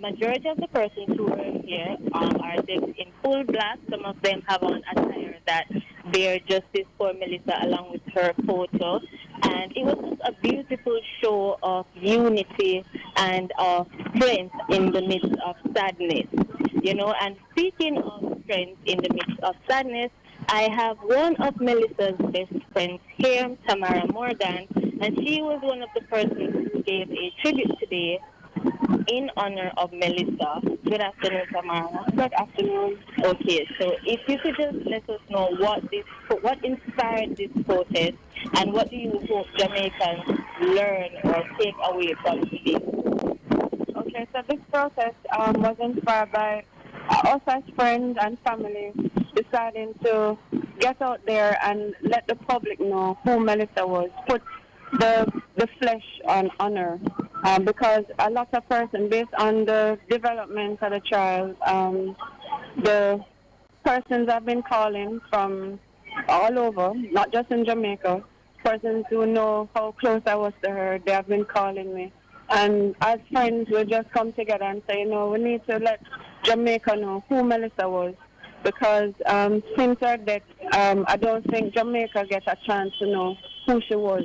Majority of the persons who were here are dressed in full black. Some of them have on attire that bear "Justice for Melissa" along with her photo. And it was just a beautiful show of unity and of strength in the midst of sadness. And speaking of strength in the midst of sadness, I have one of Melissa's best friends here, Tamara Morgan, and she was one of the persons who gave a tribute today in honor of Melissa. Good afternoon, Tamara. Good afternoon. Okay, so if you could just let us know what inspired this protest, and what do you hope Jamaicans learn or take away from today? Okay, so this protest was inspired by us as friends and family deciding to get out there and let the public know who Melissa was, put the flesh on honor, because a lot of persons, based on the development of the child, the persons have been calling from all over, not just in Jamaica, persons who know how close I was to her, they have been calling me. And as friends, we just come together and say, we need to let Jamaica know who Melissa was, because since her death, I don't think Jamaica gets a chance to know who she was.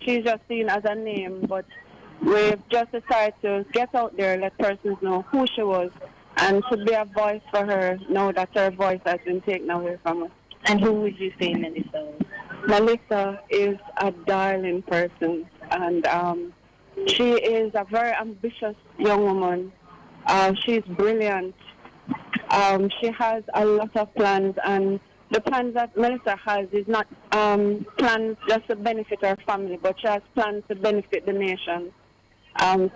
She's just seen as a name, but we've just decided to get out there, let persons know who she was, and to be a voice for her now that her voice has been taken away from us. And who would you say Melissa was? Melissa is a darling person, and she is a very ambitious young woman. She's brilliant. She has a lot of plans, and the plans that Melissa has is not plans just to benefit her family, but she has plans to benefit the nation.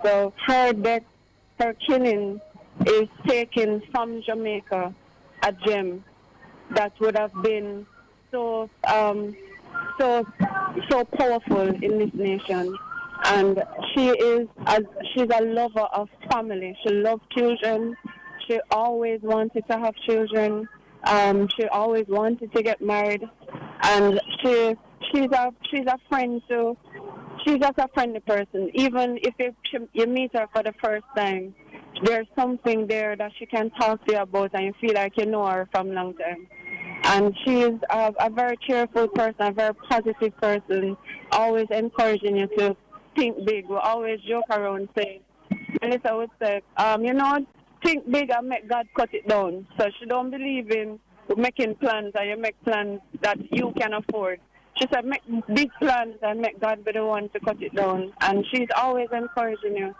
So her death, her killing, is taking from Jamaica a gem that would have been so powerful in this nation. And she's a lover of family. She loves children. She always wanted to have children. She always wanted to get married, and she's a friend too. She's just a friendly person. Even if you meet her for the first time, there's something there that she can talk to you about and you feel like you know her from a long time. And she is a very cheerful person, a very positive person, always encouraging you to think big. We always joke around saying, Melissa would say, think big and make God cut it down. So she don't believe in making plans and you make plans that you can afford. She said, make big plans and make God be the one to cut it down. And she's always encouraging you,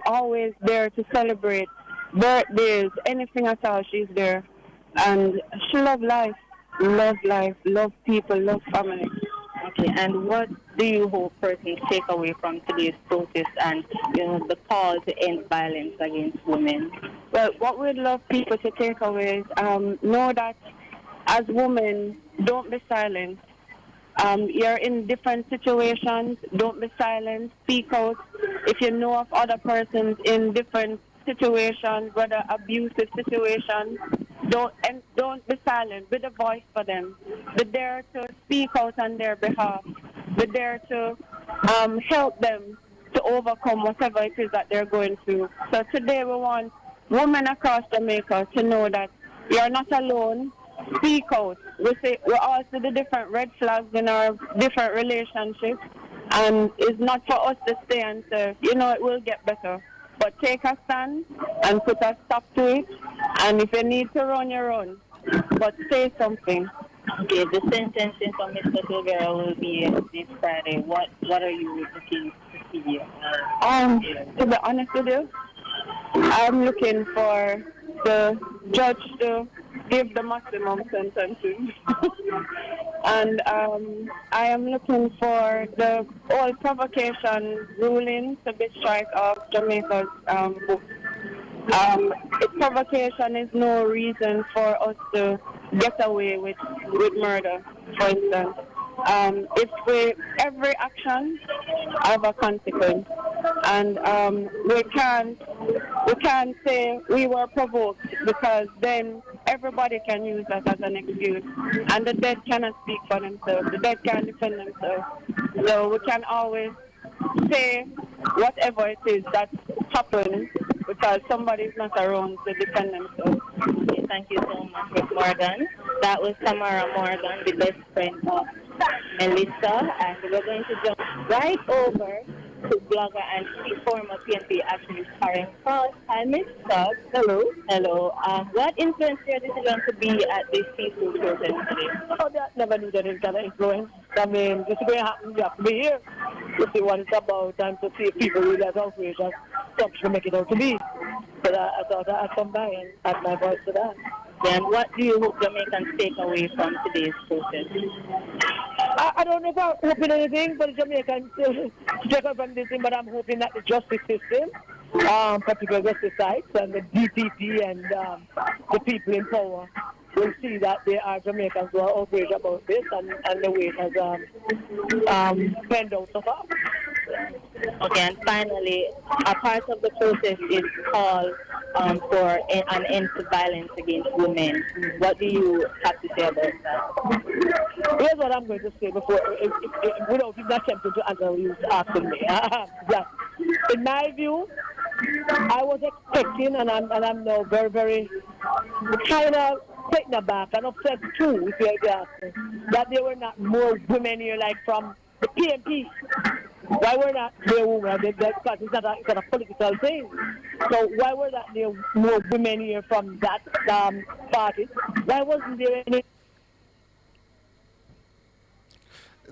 always there to celebrate birthdays, anything at all, she's there. And she loves life, love people, love family. Okay, and what do you hope persons take away from today's protest and the call to end violence against women? Well, what we'd love people to take away is know that as women, don't be silent. You're in different situations, don't be silent, speak out. If you know of other persons in different situations, whether abusive situations, don't be silent. Be the voice for them. Be there to speak out on their behalf. Be there to help them to overcome whatever it is that they're going through. So today we want women across Jamaica to know that you're not alone. Speak out. We all see the different red flags in our different relationships, and it's not for us to stay and say, it will get better. But take a stand and put a stop to it. And if you need to run, you run. But say something. Okay, the sentencing for Mr. Silvera will be this Friday. What are you looking to see? To be honest with you, I'm looking for the judge to give the maximum sentencing. And I am looking for the all provocation ruling to be struck off Jamaica's book. Provocation is no reason for us to get away with murder, for instance. Every action have a consequence, and we can't say we were provoked, because then everybody can use that as an excuse, and the dead cannot speak for themselves. The dead can't defend themselves. So we can always say whatever it is that happened, because somebody is not around to defend themselves. Okay, thank you so much, Miss Morgan. That was Tamara Morgan, the best friend of Melissa, and we're going to jump right over to blogger and former PNP activist Karen Cross. Hi, Miss Cross. Hello. Hello. What influenced your decision to be at this peaceful protest today? Oh, that never knew that it kind of influence. I mean, this is going to happen. You have to be here to see what it's about and to see if people really are outraged and stop to make it out to be. So I thought I'd come by and add my voice to that. Then what do you hope Jamaicans take away from today's protest? I don't know if I'm hoping anything for the Jamaicans to take up from this thing, but I'm hoping that the justice system, particularly justice sites and the DPP and the people in power will see that there are Jamaicans who are outraged about this and the way it has panned out so far. Okay, and finally, a part of the process is called for an end to violence against women. What do you have to say about that? Here's what I'm going to say before, without even attempting to answer what you asking me. In my view, I was expecting, and I'm now very, very kind of taken aback and upset too, if you ask me, that there were not more women here, like from the PNP. Why were not there women? Because it's not a political thing. So why were not there more women here from that party? Why wasn't there any?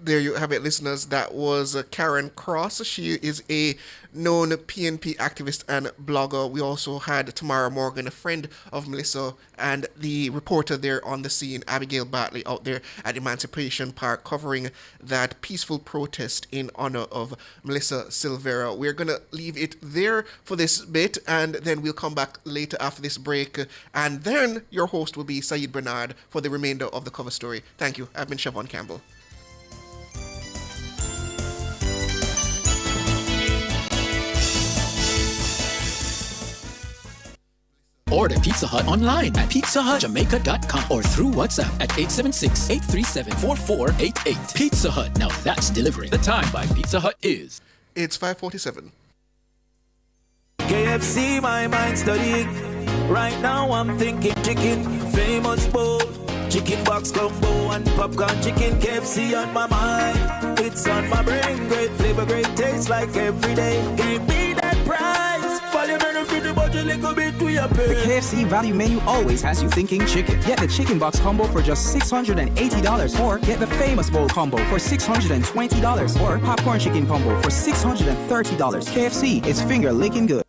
There you have it, listeners. That was Karen Cross. She is a known PNP activist and blogger. We also had Tamara Morgan, a friend of Melissa, and the reporter there on the scene, Abigail Batley, out there at Emancipation Park, covering that peaceful protest in honor of Melissa Silvera. We're going to leave it there for this bit, and then we'll come back later after this break. And then your host will be Saeed Bernard for the remainder of the cover story. Thank you. I've been Siobhan Campbell. Order Pizza Hut online at pizzahutjamaica.com or through WhatsApp at 876-837-4488. Pizza Hut, now that's delivery. The time by Pizza Hut is... It's 5:47. KFC, my mind studying. Right now I'm thinking chicken, famous bowl, chicken box combo and popcorn chicken. KFC on my mind, it's on my brain. Great flavor, great taste, like every day. Gave me that prize. Follow benefit the budget, little bit to your pay. The KFC value menu always has you thinking chicken. Get the chicken box combo for just $680, or get the famous bowl combo for $620, or popcorn chicken combo for $630. KFC, it's finger licking good.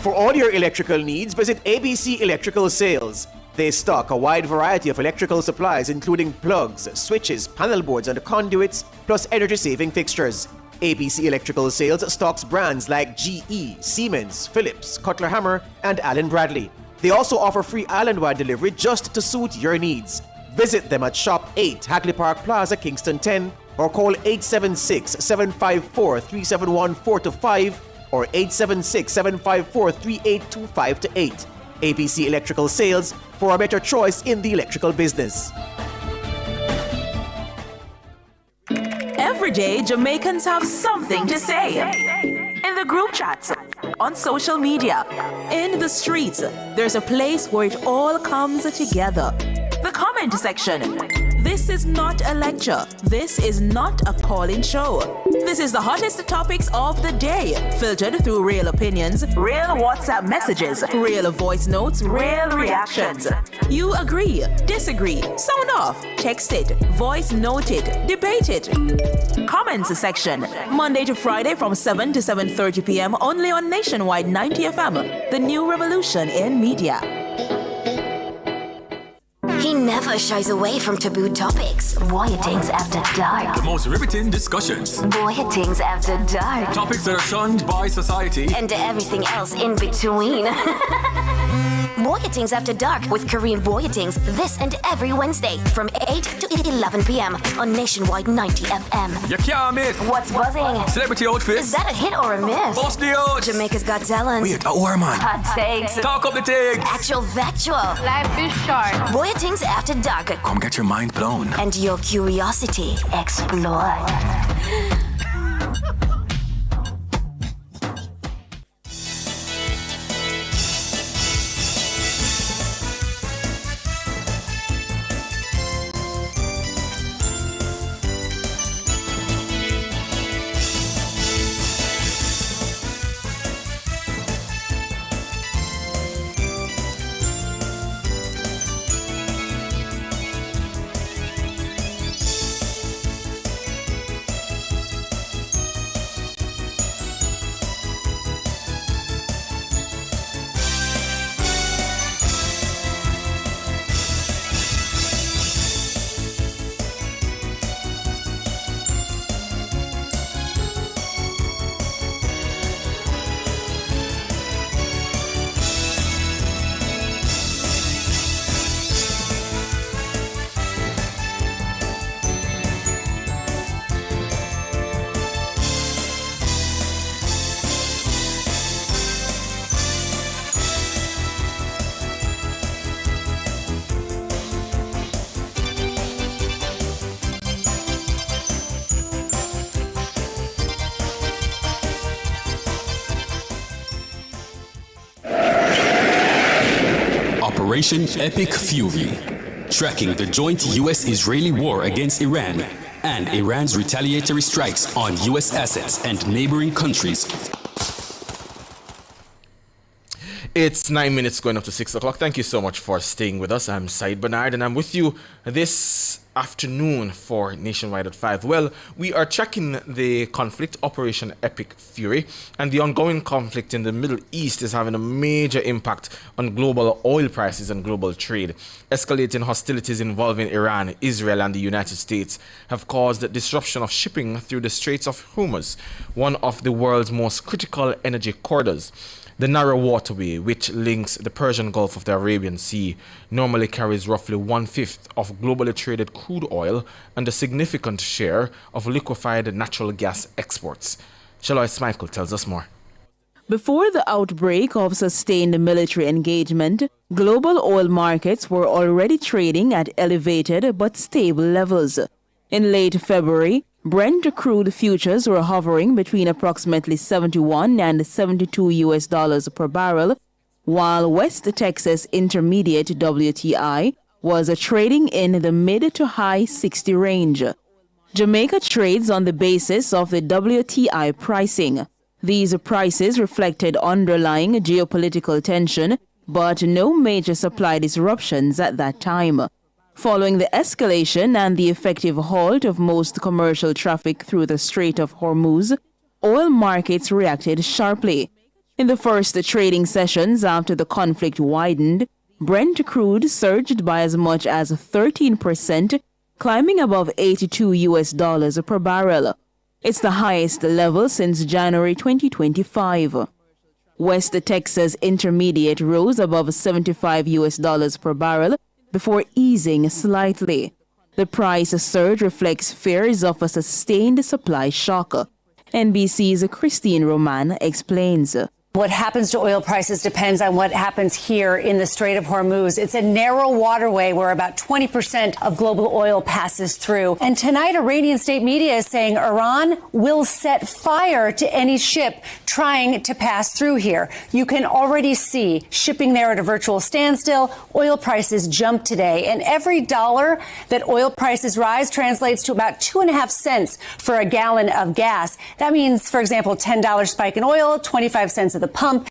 For all your electrical needs, visit ABC Electrical Sales. They stock a wide variety of electrical supplies, including plugs, switches, panel boards, and conduits, plus energy-saving fixtures. ABC Electrical Sales stocks brands like GE, Siemens, Philips, Cutler Hammer, and Allen Bradley. They also offer free island-wide delivery just to suit your needs. Visit them at Shop 8, Hagley Park Plaza, Kingston 10, or call 876-754-371-4-5 or 876-754-3825-8. ABC Electrical Sales, for a better choice in the electrical business. Every day, Jamaicans have something to say. In the group chats, on social media, in the streets, there's a place where it all comes together. The comment section. This is not a lecture. This is not a call-in show. This is the hottest topics of the day, filtered through real opinions, real WhatsApp messages, real voice notes, real reactions. You agree, disagree, sound off, text it, voice note it, debate it. Comments section, Monday to Friday from 7 to 7:30 p.m. only on Nationwide 90 FM, the new revolution in media. He never shies away from taboo topics. Voyagings After Dark. The most riveting discussions. Voyagings After Dark. Topics that are shunned by society. And everything else in between. Voyagings After Dark with Kareem Voyagings this and every Wednesday from 8 to 11 p.m. on Nationwide 90 FM. You can't miss. What's buzzing? Celebrity outfits. Is that a hit or a miss? Bust the odds. Jamaica's Got Talent. Wait, a war man. Hot takes. Talk up the takes. Actual factual. Life is short. Voyagings After Dark. Come get your mind blown. And your curiosity explored. Operation Epic Fury, tracking the joint U.S.-Israeli war against Iran and Iran's retaliatory strikes on U.S. assets and neighboring countries. It's 9 minutes going up to 6 o'clock. Thank you so much for staying with us. I'm Said Bernard and I'm with you this afternoon for Nationwide at 5. Well, we are tracking the conflict, Operation Epic Fury, and the ongoing conflict in the Middle East is having a major impact on global oil prices and global trade. Escalating hostilities involving Iran, Israel, and the United States have caused disruption of shipping through the Straits of Hormuz, one of the world's most critical energy corridors. The narrow waterway, which links the Persian Gulf of the Arabian Sea, normally carries roughly 1/5 of globally traded crude oil and a significant share of liquefied natural gas exports. Shalois Michael tells us more. Before the outbreak of sustained military engagement, global oil markets were already trading at elevated but stable levels. In late February, Brent crude futures were hovering between approximately $71 and $72 per barrel, while West Texas Intermediate WTI was trading in the mid to high 60 range. Jamaica trades on the basis of the WTI pricing. These prices reflected underlying geopolitical tension, but no major supply disruptions at that time. Following the escalation and the effective halt of most commercial traffic through the Strait of Hormuz, oil markets reacted sharply. In the first trading sessions after the conflict widened, Brent crude surged by as much as 13%, climbing above $82 per barrel. It's the highest level since January 2025. West Texas Intermediate rose above $75 per barrel before easing slightly. The price surge reflects fears of a sustained supply shock. NBC's Christine Roman explains. What happens to oil prices depends on what happens here in the Strait of Hormuz. It's a narrow waterway where about 20% of global oil passes through. And tonight, Iranian state media is saying Iran will set fire to any ship trying to pass through here. You can already see shipping there at a virtual standstill. Oil prices jump today. And every dollar that oil prices rise translates to about 2.5 cents for a gallon of gas. That means, for example, $10 spike in oil, 25 cents at the pump.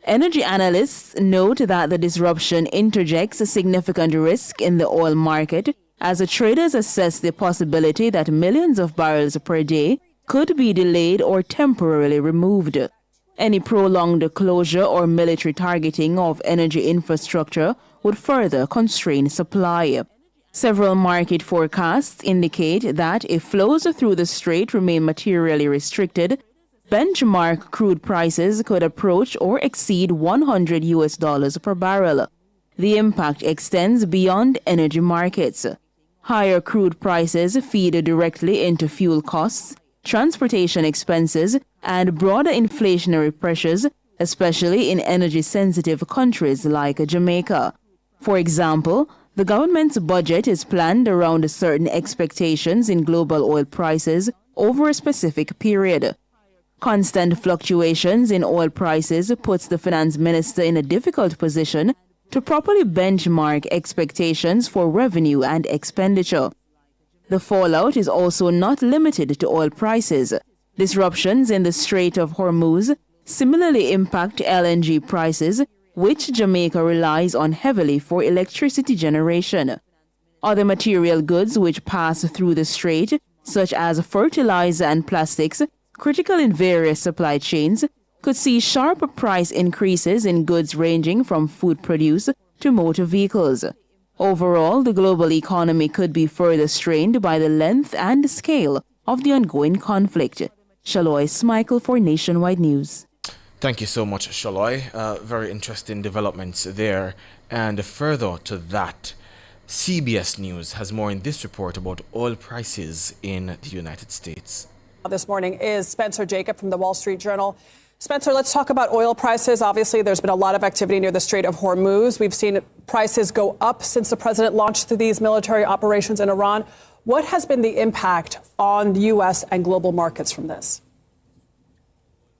Energy analysts note that the disruption interjects a significant risk in the oil market as the traders assess the possibility that millions of barrels per day could be delayed or temporarily removed. Any prolonged closure or military targeting of energy infrastructure would further constrain supply. Several market forecasts indicate that if flows through the strait remain materially restricted, benchmark crude prices could approach or exceed $100 per barrel. The impact extends beyond energy markets. Higher crude prices feed directly into fuel costs, transportation expenses, and broader inflationary pressures, especially in energy-sensitive countries like Jamaica. For example, the government's budget is planned around certain expectations in global oil prices over a specific period. Constant fluctuations in oil prices puts the finance minister in a difficult position to properly benchmark expectations for revenue and expenditure. The fallout is also not limited to oil prices. Disruptions in the Strait of Hormuz similarly impact LNG prices, which Jamaica relies on heavily for electricity generation. Other material goods which pass through the strait, such as fertilizer and plastics, critical in various supply chains, could see sharp price increases in goods ranging from food produce to motor vehicles. Overall, the global economy could be further strained by the length and scale of the ongoing conflict. Shaloy Smichael for Nationwide News. Thank you so much, Shaloy. Very interesting developments there. And further to that, CBS News has more in this report about oil prices in the United States. This morning is Spencer Jacob from the Wall Street Journal. Spencer, let's talk about oil prices. Obviously, there's been a lot of activity near the Strait of Hormuz. We've seen prices go up since the president launched these military operations in Iran. What has been the impact on the U.S. and global markets from this?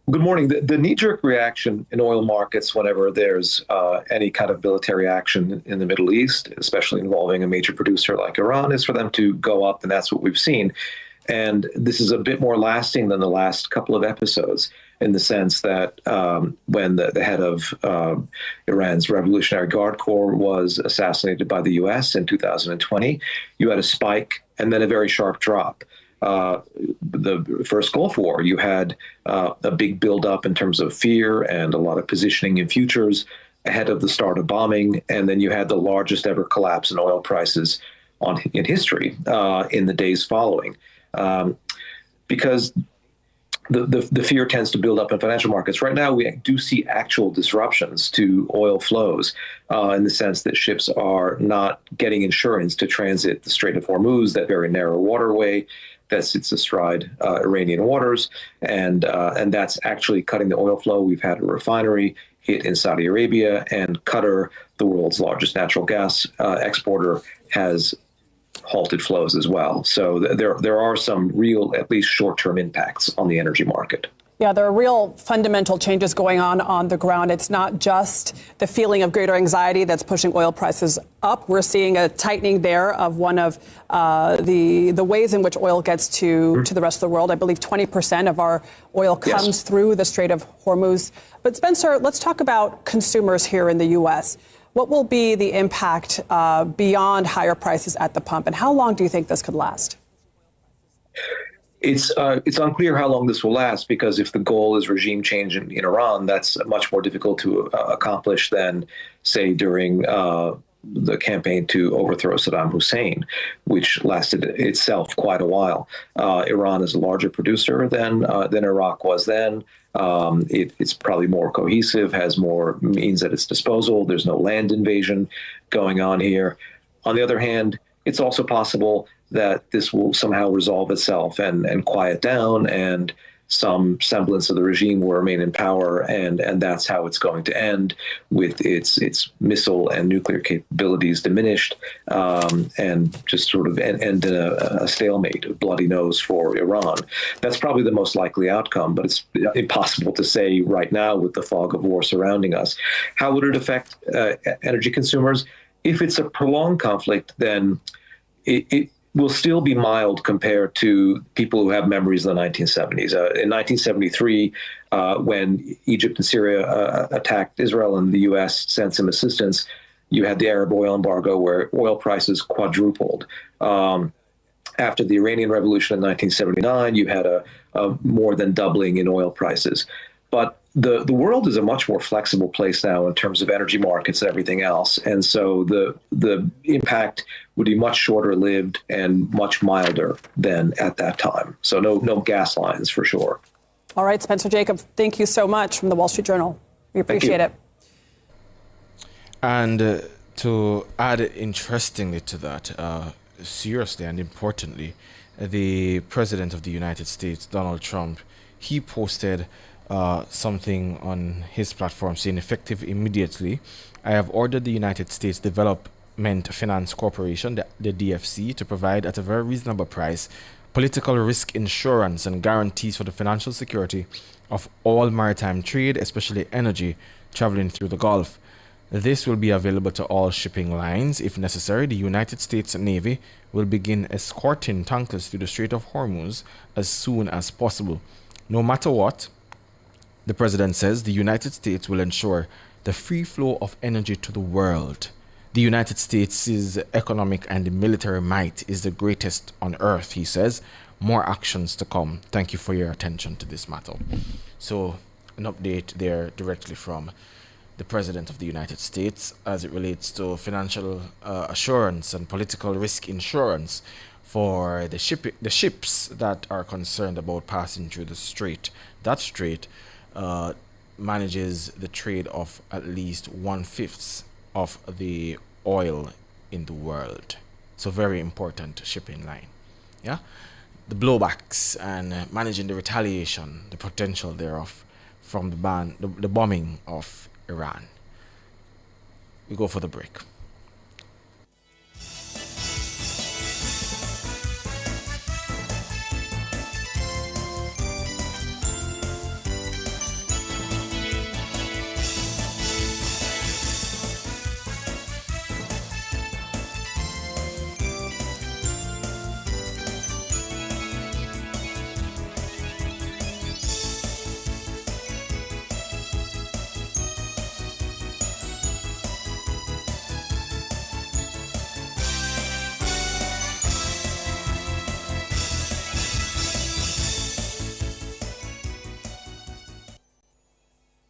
Good morning. The knee-jerk reaction in oil markets whenever there's any kind of military action in the Middle East, especially involving a major producer like Iran, is for them to go up, and that's what we've seen. And this is a bit more lasting than the last couple of episodes in the sense that when the head of Iran's Revolutionary Guard Corps was assassinated by the U.S. in 2020, you had a spike and then a very sharp drop. The first Gulf War, you had a big buildup in terms of fear and a lot of positioning in futures ahead of the start of bombing. And then you had the largest ever collapse in oil prices in history in the days following. Because the fear tends to build up in financial markets. Right now, we do see actual disruptions to oil flows in the sense that ships are not getting insurance to transit the Strait of Hormuz, that very narrow waterway that sits astride Iranian waters, and that's actually cutting the oil flow. We've had a refinery hit in Saudi Arabia, and Qatar, the world's largest natural gas exporter, has halted flows as well. So there are some real, at least short-term impacts on the energy market. Yeah, there are real fundamental changes going on the ground. It's not just the feeling of greater anxiety that's pushing oil prices up. We're seeing a tightening there of one of the ways in which oil gets to the rest of the world. I believe 20% of our oil comes through the Strait of Hormuz. But Spencer, let's talk about consumers here in the U.S. What will be the impact beyond higher prices at the pump, and how long do you think this could last? It's unclear how long this will last, because if the goal is regime change in Iran, that's much more difficult to accomplish than, say, during the campaign to overthrow Saddam Hussein, which lasted itself quite a while. Iran is a larger producer than Iraq was then. It's probably more cohesive, has more means at its disposal. There's no land invasion going on here. On the other hand, it's also possible that this will somehow resolve itself and quiet down, and some semblance of the regime will remain in power, and that's how it's going to end, with its missile and nuclear capabilities diminished, and just sort of end in a stalemate, a bloody nose for Iran. That's probably the most likely outcome, but it's impossible to say right now with the fog of war surrounding us. How would it affect energy consumers? If it's a prolonged conflict, then it will still be mild compared to people who have memories of the 1970s. In 1973, when Egypt and Syria attacked Israel and the U.S. sent some assistance, you had the Arab oil embargo where oil prices quadrupled. After the Iranian Revolution in 1979, you had a more than doubling in oil prices. But the world is a much more flexible place now in terms of energy markets and everything else. And so the impact would be much shorter lived and much milder than at that time. So no gas lines for sure. All right, Spencer Jakab, thank you so much from the Wall Street Journal. We appreciate it. And to add interestingly to that, seriously and importantly, the President of the United States, Donald Trump, he posted something on his platform saying, effective immediately, I have ordered the United States Development Finance Corporation, the DFC, to provide at a very reasonable price political risk insurance and guarantees for the financial security of all maritime trade, especially energy, traveling through the Gulf. This will be available to all shipping lines. If necessary, the United States Navy will begin escorting tankers through the Strait of Hormuz as soon as possible. No matter what, the president says, the United States will ensure the free flow of energy to the world. The United States' economic and military might is the greatest on earth, he says. More actions to come. Thank you for your attention to this matter. So, an update there directly from the President of the United States as it relates to financial assurance and political risk insurance for the ships that are concerned about passing through the strait. That strait manages the trade of at least 1/5 of the oil in the world. So very important shipping line. Yeah, the blowbacks and managing the retaliation, the potential thereof from the bombing of Iran. We go for the break.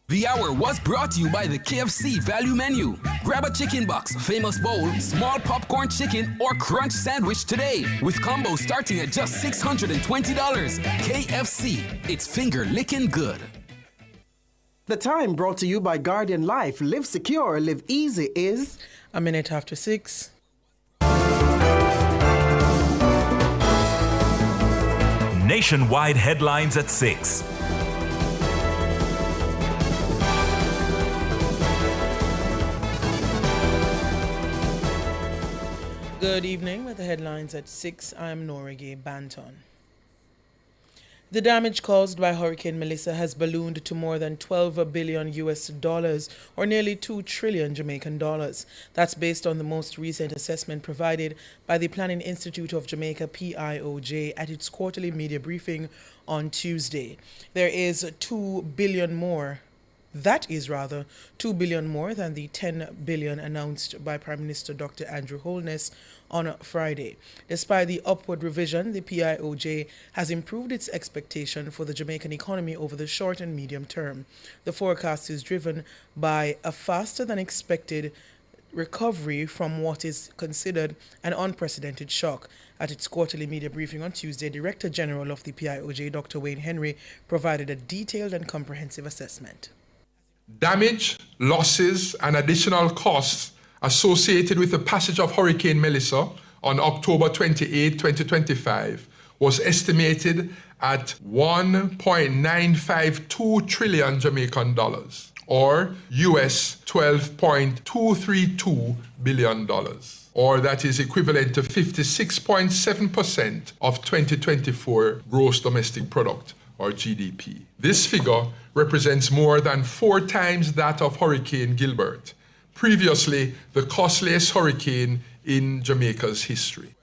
The hour was brought to you by the KFC Value Menu. Grab a chicken box, famous bowl, small popcorn chicken, or crunch sandwich today with combos starting at just $620. KFC, it's finger licking good. The time brought to you by Guardian Life. Live secure, live easy is 6:01. Nationwide headlines at 6. Good evening. With the headlines at 6, I'm Norige Banton. The damage caused by Hurricane Melissa has ballooned to more than $12 billion US, or nearly 2 trillion Jamaican dollars. That's based on the most recent assessment provided by the Planning Institute of Jamaica, PIOJ, at its quarterly media briefing on Tuesday. There is $2 billion more. That is rather $2 billion more than the $10 billion announced by Prime Minister Dr. Andrew Holness on Friday. Despite the upward revision, the PIOJ has improved its expectation for the Jamaican economy over the short and medium term. The forecast is driven by a faster than expected recovery from what is considered an unprecedented shock. At its quarterly media briefing on Tuesday, Director General of the PIOJ, Dr. Wayne Henry, provided a detailed and comprehensive assessment. Damage, losses, and additional costs associated with the passage of Hurricane Melissa on October 28, 2025 was estimated at 1.952 trillion Jamaican dollars, or US $12.232 billion, or that is equivalent to 56.7% of 2024 gross domestic product, or GDP. This figure represents more than 4 times that of Hurricane Gilbert, previously the costliest hurricane in Jamaica's history.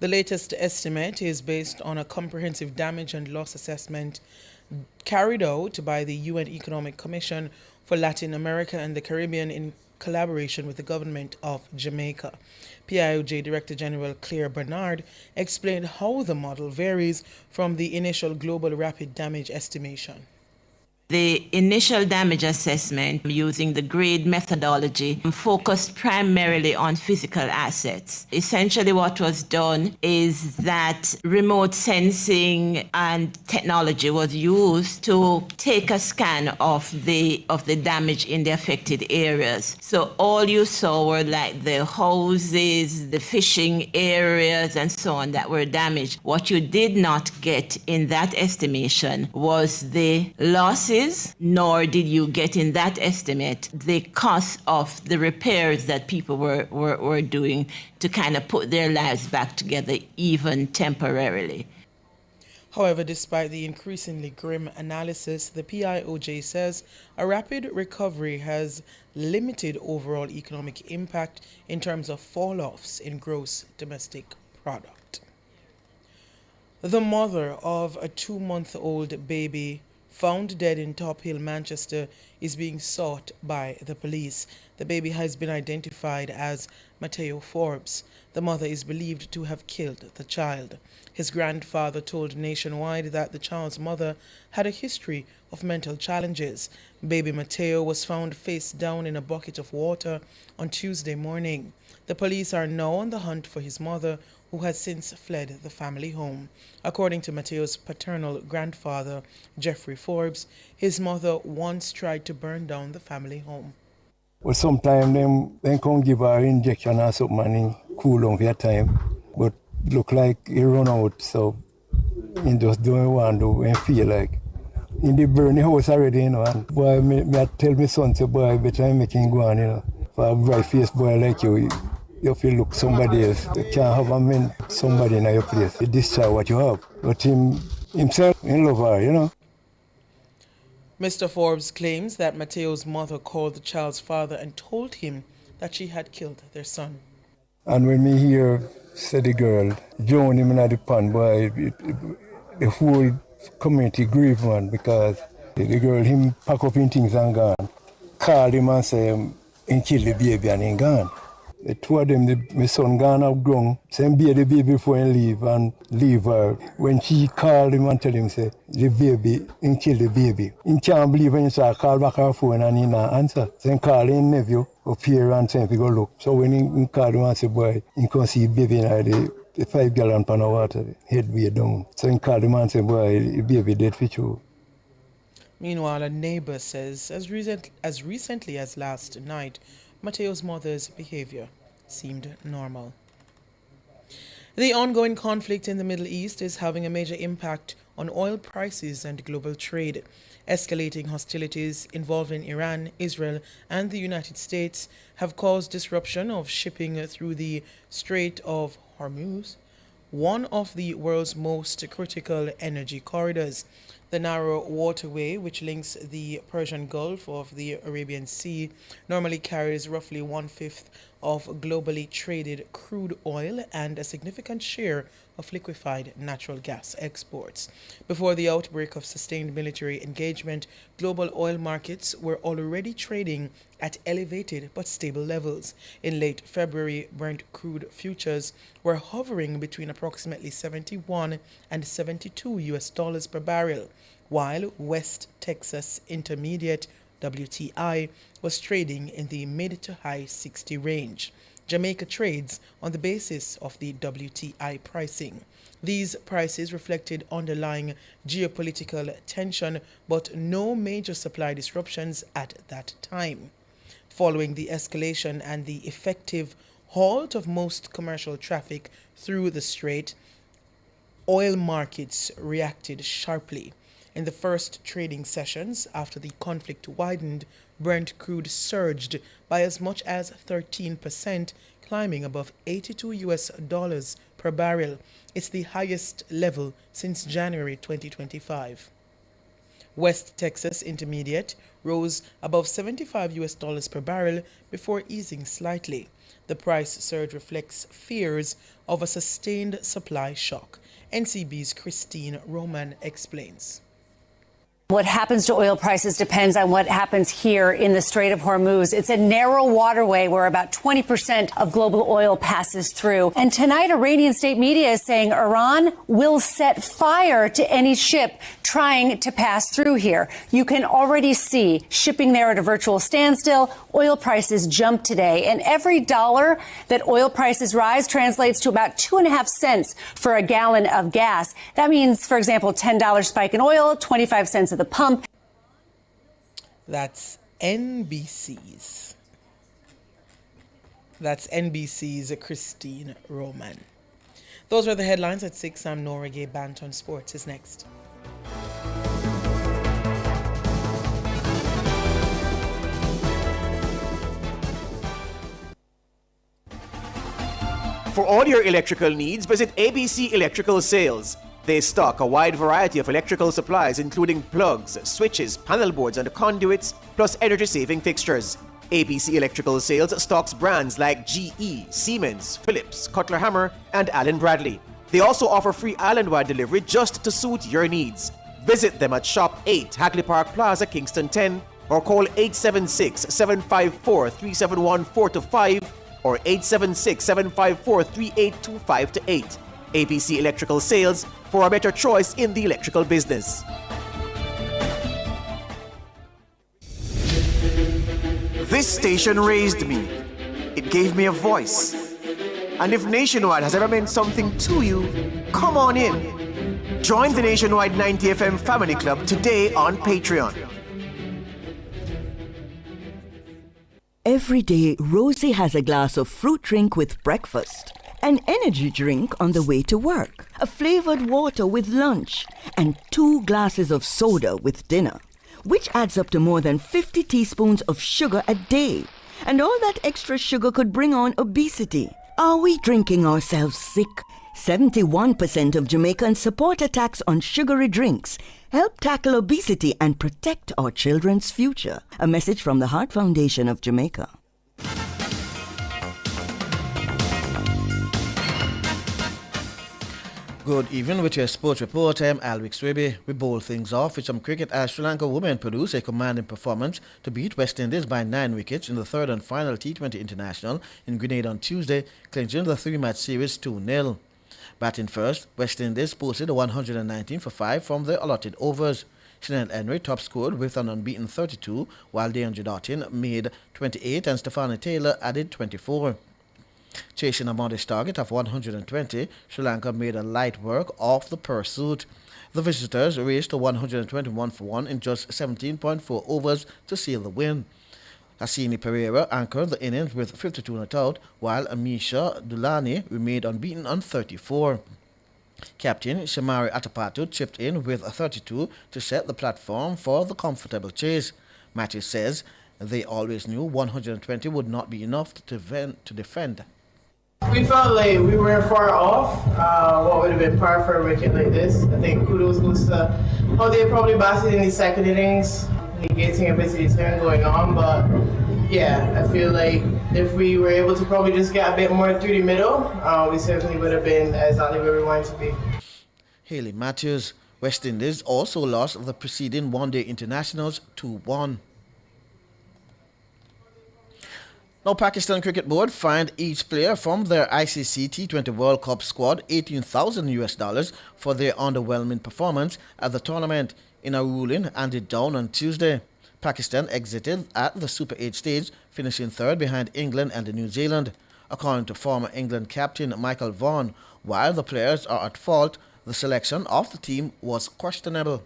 The latest estimate is based on a comprehensive damage and loss assessment carried out by the UN Economic Commission for Latin America and the Caribbean in collaboration with the government of Jamaica. PIOJ Director General Claire Bernard explained how the model varies from the initial global rapid damage estimation. The initial damage assessment using the GRADE methodology focused primarily on physical assets. Essentially what was done is that remote sensing and technology was used to take a scan of the damage in the affected areas. So all you saw were like the houses, the fishing areas and so on that were damaged. What you did not get in that estimation was the losses, nor did you get in that estimate the cost of the repairs that people were doing to kind of put their lives back together, even temporarily. However, despite the increasingly grim analysis, the PIOJ says a rapid recovery has limited overall economic impact in terms of fall-offs in gross domestic product. The mother of a 2-month-old baby found dead in Top Hill, Manchester, is being sought by the police. The baby has been identified as Mateo Forbes. The mother is believed to have killed the child. His grandfather told Nationwide that the child's mother had a history of mental challenges. Baby Mateo was found face down in a bucket of water on Tuesday morning. The police are now on the hunt for his mother, who has since fled the family home. According to Mateo's paternal grandfather, Jeffrey Forbes, his mother once tried to burn down the family home. Well, sometimes they come give her injection or something and cool down for a time. But look like he run out, so he just don't want to and feel like. In the burning house already, you know, and boy, me tell my son, say, boy, better make him go on, you know. For a bright-faced boy like you feel look somebody else. You can't have a man, somebody in your place. You destroy what you have. But himself, he love her, you know. Mr. Forbes claims that Mateo's mother called the child's father and told him that she had killed their son. And when me hear, say the girl, drown him in the pond, boy, the whole community grieve, man, because the girl, him pack up his things and gone. Call him and say, he killed the baby and he gone. The two of them, my son gone out grown, say he the baby before he leave and leave her. When she called him and tell him, say, the baby, he killed the baby. He can't believe when he saw call back her phone and he not answer. So he called his nephew up here and say, he go look. So when he called him and say, boy, he can see baby in the 5 gallon pan of water, head way down. So he called him and say, boy, the baby dead for you. Meanwhile, a neighbor says as recently as last night, Mateo's mother's behavior seemed normal. The ongoing conflict in the Middle East is having a major impact on oil prices and global trade. Escalating hostilities involving Iran, Israel, and the United States have caused disruption of shipping through the Strait of Hormuz, one of the world's most critical energy corridors. The narrow waterway, which links the Persian Gulf of the Arabian Sea, normally carries roughly 1/5 of globally traded crude oil and a significant share of liquefied natural gas exports. Before the outbreak of sustained military engagement, global oil markets were already trading at elevated but stable levels. In late February, Brent crude futures were hovering between approximately $71 and $72 per barrel, while West Texas Intermediate WTI was trading in the mid to high 60 range. Jamaica trades on the basis of the WTI pricing. These prices reflected underlying geopolitical tension, but no major supply disruptions at that time. Following the escalation and the effective halt of most commercial traffic through the strait, oil markets reacted sharply. In the first trading sessions after the conflict widened, Brent crude surged by as much as 13%, climbing above $82 per barrel. It's the highest level since January 2025. West Texas Intermediate rose above $75 per barrel before easing slightly. The price surge reflects fears of a sustained supply shock. NCB's Christine Roman explains. What happens to oil prices depends on what happens here in the Strait of Hormuz. It's a narrow waterway where about 20% of global oil passes through. And tonight, Iranian state media is saying Iran will set fire to any ship trying to pass through here. You can already see shipping there at a virtual standstill. Oil prices jump today. And every dollar that oil prices rise translates to about 2.5 cents for a gallon of gas. That means, for example, $10 spike in oil, 25 cents at the pump. That's NBC's. That's NBC's Christine Roman. Those are the headlines at 6. I'm Nora Gay. Banton Sports is next. For all your electrical needs, visit ABC Electrical Sales. They stock a wide variety of electrical supplies, including plugs, switches, panel boards, and conduits, plus energy-saving fixtures. ABC Electrical Sales stocks brands like GE, Siemens, Philips, Cutler Hammer, and Allen Bradley. They also offer free island-wide delivery just to suit your needs. Visit them at Shop 8, Hagley Park Plaza, Kingston 10, or call 876-754-3714-5 or 876-754-3825-8. ABC Electrical Sales, for a better choice in the electrical business. This station raised me. It gave me a voice. And if Nationwide has ever meant something to you, come on in. Join the Nationwide 90 FM Family Club today on Patreon. Every day, Rosie has a glass of fruit drink with breakfast, an energy drink on the way to work, a flavored water with lunch, and 2 glasses of soda with dinner, which adds up to more than 50 teaspoons of sugar a day. And all that extra sugar could bring on obesity. Are we drinking ourselves sick? 71% of Jamaicans support a tax on sugary drinks. Help tackle obesity and protect our children's future. A message from the Heart Foundation of Jamaica. Good evening with your sports report. I'm Alwick Swaby. We bowl things off with some cricket as Sri Lanka women produced a commanding performance to beat West Indies by 9 wickets in the third and final T20 International in Grenada on Tuesday, clinching the 3-match series 2-0. Batting first, West Indies posted a 119 for 5 from the allotted overs. Sinead Henry top scored with an unbeaten 32, while Deandra Dottin made 28 and Stephanie Taylor added 24. Chasing a modest target of 120, Sri Lanka made a light work of the pursuit. The visitors raced to 121 for 1 in just 17.4 overs to seal the win. Hassini Pereira anchored the innings with 52 not out, while Amisha Dulani remained unbeaten on 34. Captain Shamari Atapatu chipped in with a 32 to set the platform for the comfortable chase. Matthews says they always knew 120 would not be enough to defend. We felt like we weren't far off what would have been par for a wicket like this. I think kudos goes to how they probably batted in the second innings, negating a bit of the turn going on. But yeah, I feel like if we were able to probably just get a bit more through the middle, we certainly would have been exactly where we wanted to be. Haley Matthews. West Indies also lost the preceding one-day internationals 2-1. Now, Pakistan Cricket Board fined each player from their ICC T20 World Cup squad $18,000 for their underwhelming performance at the tournament in a ruling handed down on Tuesday. Pakistan exited at the Super 8 stage, finishing third behind England and New Zealand. According to former England captain Michael Vaughan, while the players are at fault, the selection of the team was questionable.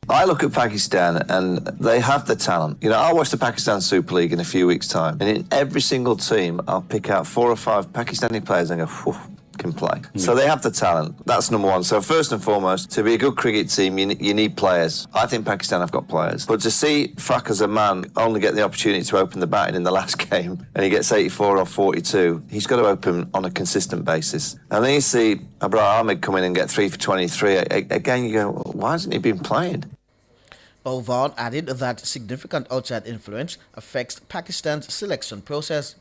I look at Pakistan and they have the talent. You know, I'll watch the Pakistan Super League in a few weeks' time, and in every single team, I'll pick out 4 or 5 Pakistani players and go, whew, can play. So they have the talent. That's number one. So first and foremost, to be a good cricket team, you need players. I think Pakistan have got players. But to see Fakhar Zaman only get the opportunity to open the batting in the last game, and he gets 84 or 42, he's got to open on a consistent basis. And then you see Abrar Ahmed come in and get 3 for 23. Again, you go, why hasn't he been playing? Vaughan added that significant outside influence affects Pakistan's selection process.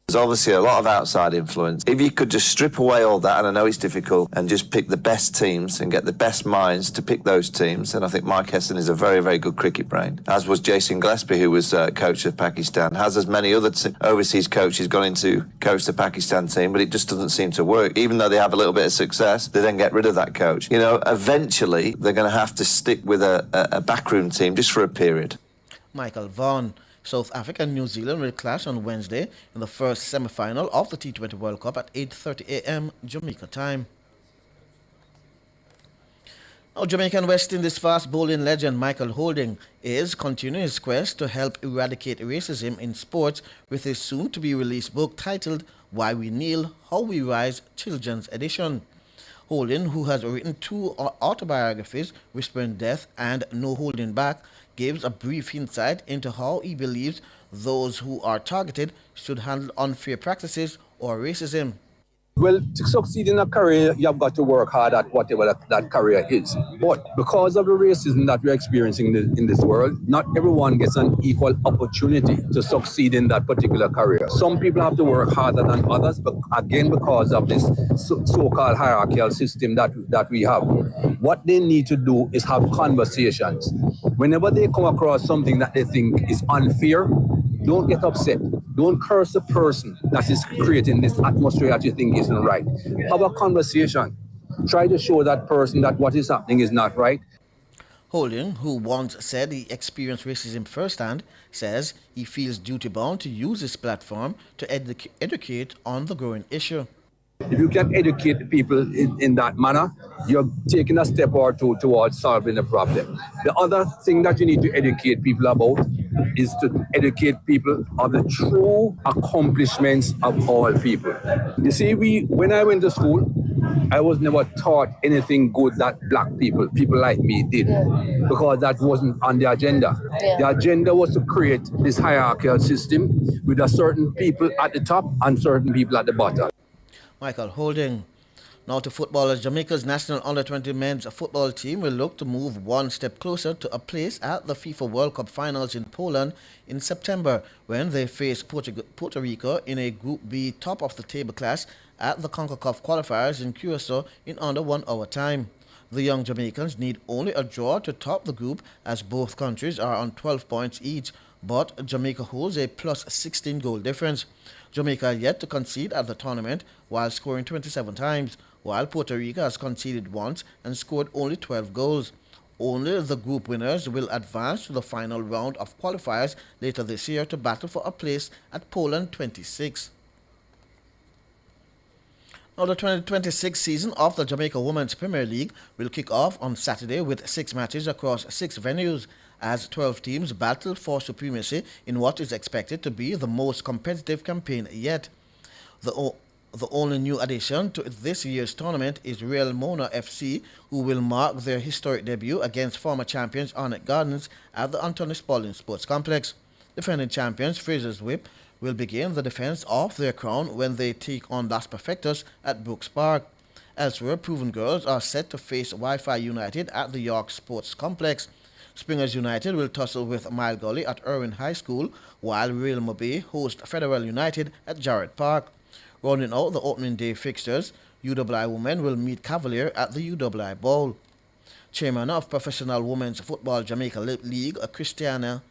There's obviously a lot of outside influence. If you could just strip away all that, and I know it's difficult, and just pick the best teams and get the best minds to pick those teams, then I think Mike Hesson is a very, very good cricket brain. As was Jason Gillespie, who was coach of Pakistan. As many other overseas coaches gone into coach the Pakistan team, but it just doesn't seem to work. Even though they have a little bit of success, they then get rid of that coach. You know, eventually they're going to have to stick with a backroom team just for a period. Michael Vaughan. South Africa and New Zealand will clash on Wednesday in the first semi-final of the T20 World Cup at 8:30 a.m. Jamaica time. Now, Jamaican West Indies fast bowling legend Michael Holding is continuing his quest to help eradicate racism in sports with his soon-to-be-released book titled Why We Kneel, How We Rise, Children's Edition. Holding, who has written 2 autobiographies, Whispering Death and No Holding Back, gives a brief insight into how he believes those who are targeted should handle unfair practices or racism. Well, to succeed in a career, you have got to work hard at whatever that career is. But because of the racism that we're experiencing in this world, not everyone gets an equal opportunity to succeed in that particular career. Some people have to work harder than others, but again, because of this so-called hierarchical system that we have. What they need to do is have conversations. Whenever they come across something that they think is unfair, don't get upset. Don't curse the person that is creating this atmosphere that you think isn't right. Have a conversation. Try to show that person that what is happening is not right. Holding, who once said he experienced racism firsthand, says he feels duty-bound to use his platform to educate on the growing issue. If you can educate the people in that manner, you're taking a step or two towards solving the problem. The other thing that you need to educate people about is to educate people of the true accomplishments of all people. You see, when I went to school, I was never taught anything good that black people like me did, because that wasn't on the agenda. The agenda was to create this hierarchical system with a certain people at the top and certain people at the bottom. Michael Holding. Now to footballers. Jamaica's national under-20 men's football team will look to move one step closer to a place at the FIFA World Cup finals in Poland in September, when they face Puerto Rico in a Group B top-of-the-table clash at the CONCACAF qualifiers in Curacao in under 1 hour time. The young Jamaicans need only a draw to top the group, as both countries are on 12 points each, but Jamaica holds a plus 16 goal difference. Jamaica yet to concede at the tournament while scoring 27 times, while Puerto Rico has conceded once and scored only 12 goals. Only the group winners will advance to the final round of qualifiers later this year to battle for a place at Poland 26. Now, the 2026 season of the Jamaica Women's Premier League will kick off on Saturday with 6 matches across 6 venues as 12 teams battle for supremacy in what is expected to be the most competitive campaign yet. The only new addition to this year's tournament is Real Mona FC, who will mark their historic debut against former champions Arnett Gardens at the Anthony Spalding Sports Complex. Defending champions Fraser's Whip will begin the defense of their crown when they take on Las Perfectas at Brooks Park. Elsewhere, Proven Girls are set to face Wi-Fi United at the York Sports Complex. Springers United will tussle with Mile Gully at Irwin High School, while Real Mobay host Federal United at Jarrett Park. Rounding out the opening day fixtures, UWI women will meet Cavalier at the UWI Bowl. Chairman of Professional Women's Football Jamaica League, Christina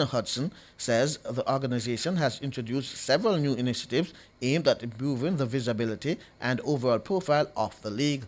Hudson, says the organization has introduced several new initiatives aimed at improving the visibility and overall profile of the league.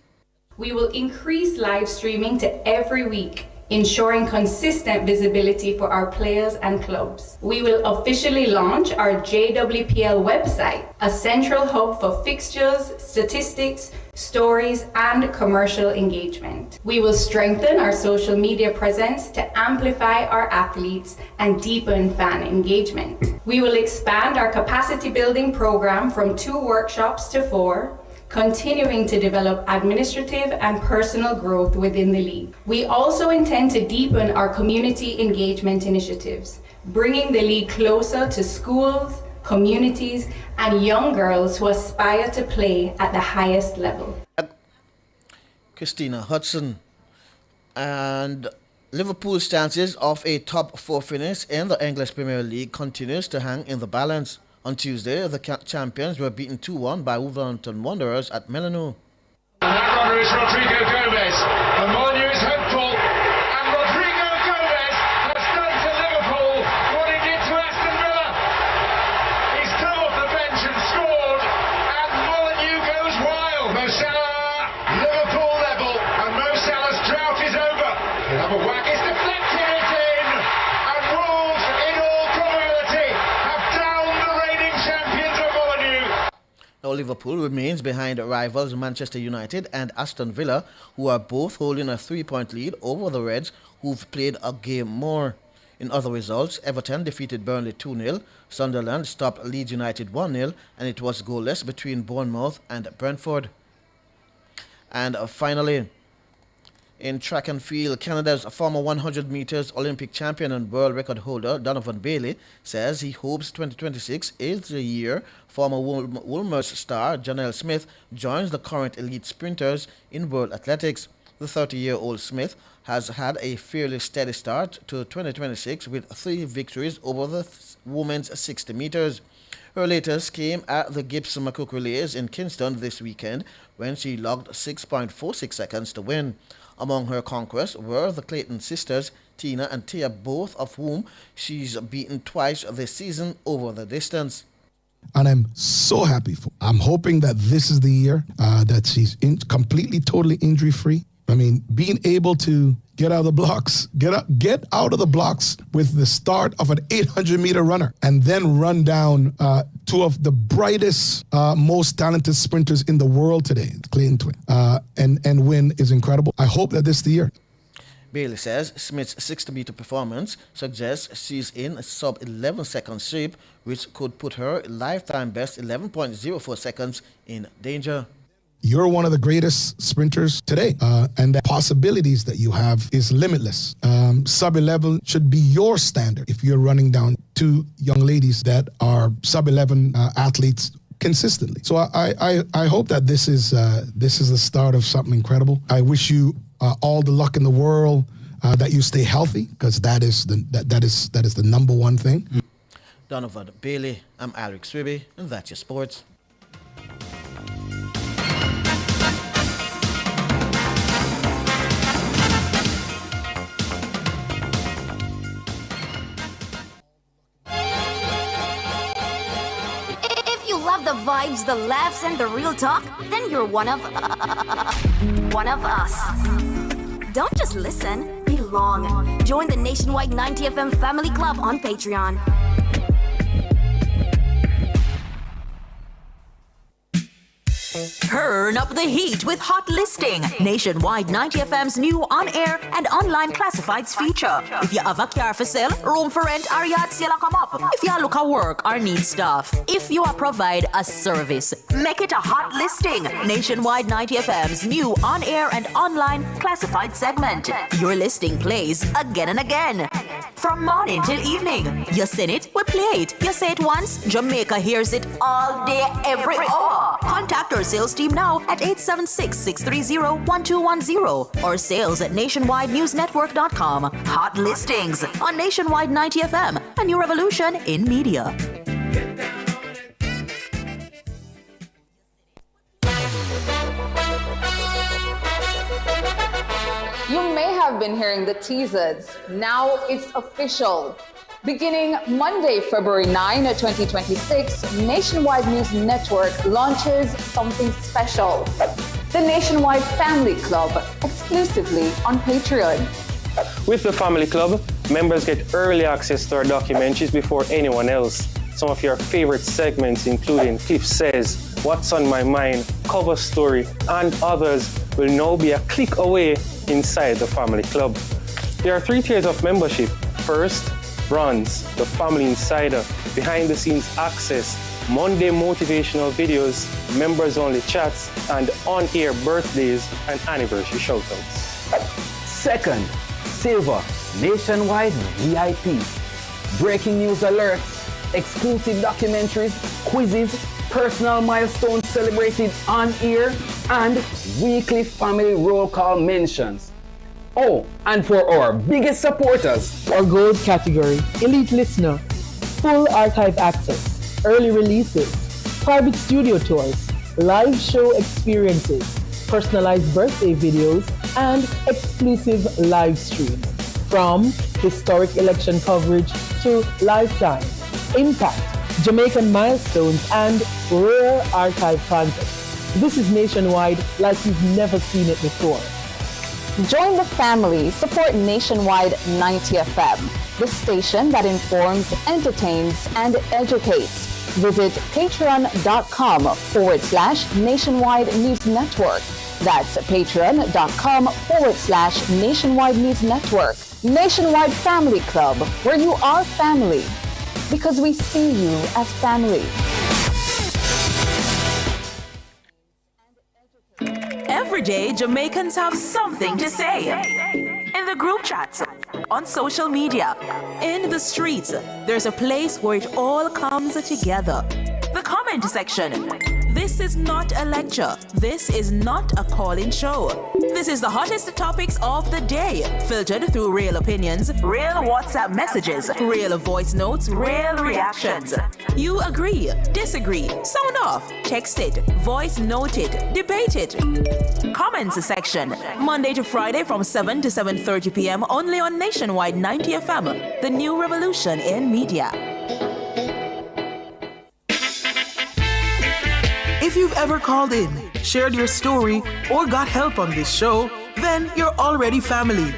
We will increase live streaming to every week, ensuring consistent visibility for our players and clubs. We will officially launch our JWPL website, a central hub for fixtures, statistics, stories, and commercial engagement. We will strengthen our social media presence to amplify our athletes and deepen fan engagement. We will expand our capacity building program from 2 workshops to 4, continuing to develop administrative and personal growth within the league. We also intend to deepen our community engagement initiatives, bringing the league closer to schools, communities, and young girls who aspire to play at the highest level. Christina Hudson. And Liverpool's chances of a top 4 finish in the English Premier League continues to hang in the balance. On Tuesday, the champions were beaten 2-1 by Wolverhampton Wanderers at Molineux. That runner is Rodrigo Gomez. And Molineux is hopeful. And Rodrigo Gomez has done to Liverpool what he did to Aston Villa. He's come off the bench and scored. And Molineux goes wild. Mo Salah, Liverpool level. And Mo Salah's drought is over. He'll have a whack. It's deflected it in. And Wolves, in all probability, have downed the reigning champions of Molineux. Now, Liverpool remains behind rivals Manchester United and Aston Villa, who are both holding a 3-point lead over the Reds, who've played a game more. In other results, Everton defeated Burnley 2-0, Sunderland stopped Leeds United 1-0, and it was goalless between Bournemouth and Brentford. And finally, in track and field, Canada's former 100 meters Olympic champion and world record holder Donovan Bailey says he hopes 2026 is the year former Wolmer's star Janelle Smith joins the current elite sprinters in world athletics. The 30-year-old Smith has had a fairly steady start to 2026 with 3 victories over the women's 60 meters. Her latest came at the Gibson McCook Relays in Kingston this weekend when she logged 6.46 seconds to win. Among her conquests were the Clayton sisters, Tina and Tia, both of whom she's beaten twice this season over the distance. And I'm so happy for her. I'm hoping that this is the year that she's completely, totally injury-free. I mean, being able to get out of the blocks, get out of the blocks with the start of an 800-meter runner and then run down 2 of the brightest, most talented sprinters in the world today, Clayton twin, and win is incredible. I hope that this is the year. Bailey says Smith's 60-meter performance suggests she's in sub-11 second shape, which could put her lifetime best 11.04 seconds in danger. You're one of the greatest sprinters today, and the possibilities that you have is limitless. Sub-11 should be your standard if you're running down 2 young ladies that are sub-11 athletes consistently. So I hope that this is the start of something incredible. I wish you all the luck in the world, that you stay healthy, because that is the number one thing. Donovan Bailey, I'm Alex Swiby, and that's your sports. The vibes, the laughs, and the real talk, then you're one of us. Don't just listen, belong. Join the Nationwide 90 FM Family Club on Patreon. Turn up the heat with Hot Listing, Nationwide 90 FM's new on-air and online classifieds feature. If you have a car for sale, room for rent, or yard sale come up. If you look at work or need stuff. If you provide a service, make it a Hot Listing, Nationwide 90 FM's new on-air and online classified segment. Your listing plays again and again. From morning till evening. You send it, we play it. You say it once, Jamaica hears it all day, every hour. Contact our sales team now at 876-630-1210 or sales at nationwidenewsnetwork.com. Hot Listings on Nationwide 90 FM, a new revolution in media. You may have been hearing the teasers. Now it's official. Beginning Monday, February 9, 2026, Nationwide News Network launches something special. The Nationwide Family Club, exclusively on Patreon. With the Family Club, members get early access to our documentaries before anyone else. Some of your favorite segments, including Cliff Says, What's on My Mind, Cover Story, and others will now be a click away inside the Family Club. There are 3 tiers of membership. First, Bronze, the Family Insider, behind-the-scenes access, Monday motivational videos, members-only chats, and on-air birthdays and anniversary shoutouts. Second, Silver, Nationwide VIP, breaking news alerts, exclusive documentaries, quizzes, personal milestones celebrated on air, and weekly family roll call mentions. Oh, and for our biggest supporters, our gold category, elite listener, full archive access, early releases, private studio tours, live show experiences, personalized birthday videos, and exclusive live streams. From historic election coverage to lifetime, impact, Jamaican milestones, and rare archive content. This is Nationwide like you've never seen it before. Join the family, support Nationwide 90 FM, the station that informs, entertains, and educates. Visit patreon.com/Nationwide News Network. That's patreon.com/Nationwide News Network. Nationwide Family Club, where you are family, because we see you as family. Every day, Jamaicans have something to say. In the group chats, on social media, in the streets, there's a place where it all comes together. The comment section. This is not a lecture. This is not a call-in show. This is the hottest topics of the day, filtered through real opinions, real WhatsApp messages, real voice notes, real reactions. You agree, disagree, sound off, text it, voice note it, debate it. Comments section, Monday to Friday from 7 to 7:30 p.m. only on Nationwide 90 FM, the new revolution in media. If you've ever called in, shared your story, or got help on this show, then you're already family.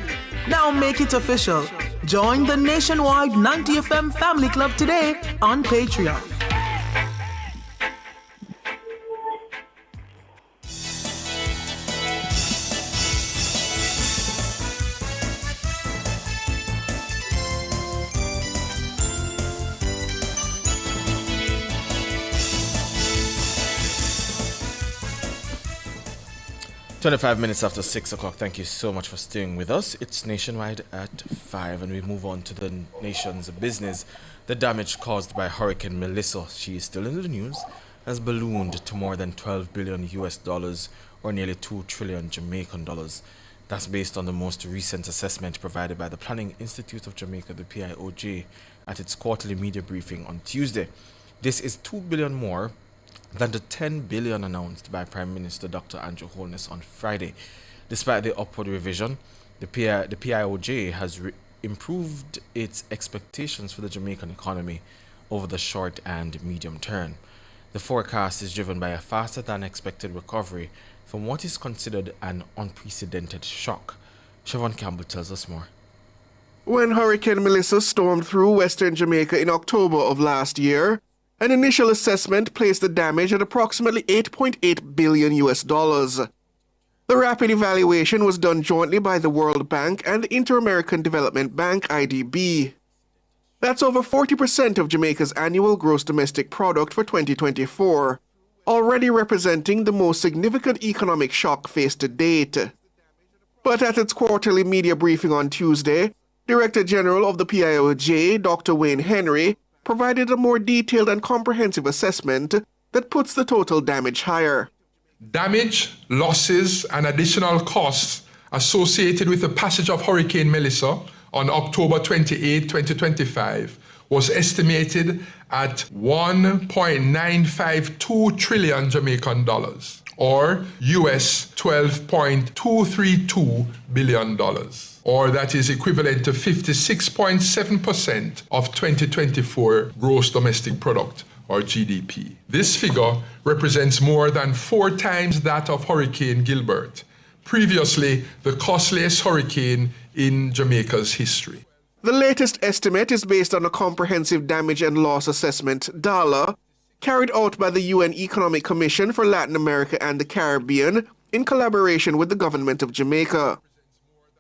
Now make it official. Join the Nationwide 90 FM Family Club today on Patreon. "25 minutes after 6 o'clock. Thank you so much for staying with us. It's Nationwide at 5, and we move on to the nation's business. The damage caused by Hurricane Melissa, she is still in the news, has ballooned to more than $12 billion US, or nearly 2 trillion Jamaican dollars. That's based on the most recent assessment provided by the Planning Institute of Jamaica, the PIOJ, at its quarterly media briefing on Tuesday. This is $2 billion more than the $10 billion announced by Prime Minister Dr. Andrew Holness on Friday. Despite the upward revision, the PIOJ has improved its expectations for the Jamaican economy over the short and medium term. The forecast is driven by a faster than expected recovery from what is considered an unprecedented shock. Siobhan Campbell tells us more. When Hurricane Melissa stormed through western Jamaica in October of last year, An initial assessment placed the damage at approximately $8.8 billion. The rapid evaluation was done jointly by the World Bank and the Inter-American Development Bank, IDB. That's over 40% of Jamaica's annual gross domestic product for 2024, already representing the most significant economic shock faced to date. But at its quarterly media briefing on Tuesday, Director General of the PIOJ, Dr. Wayne Henry, provided a more detailed and comprehensive assessment that puts the total damage higher. Damage, losses, and additional costs associated with the passage of Hurricane Melissa on October 28, 2025 was estimated at 1.952 trillion Jamaican dollars, or US $12.232 billion, or that is equivalent to 56.7% of 2024 gross domestic product, or GDP. This figure represents more than 4 times that of Hurricane Gilbert, previously the costliest hurricane in Jamaica's history. The latest estimate is based on a comprehensive damage and loss assessment, DALA, carried out by the UN Economic Commission for Latin America and the Caribbean in collaboration with the government of Jamaica.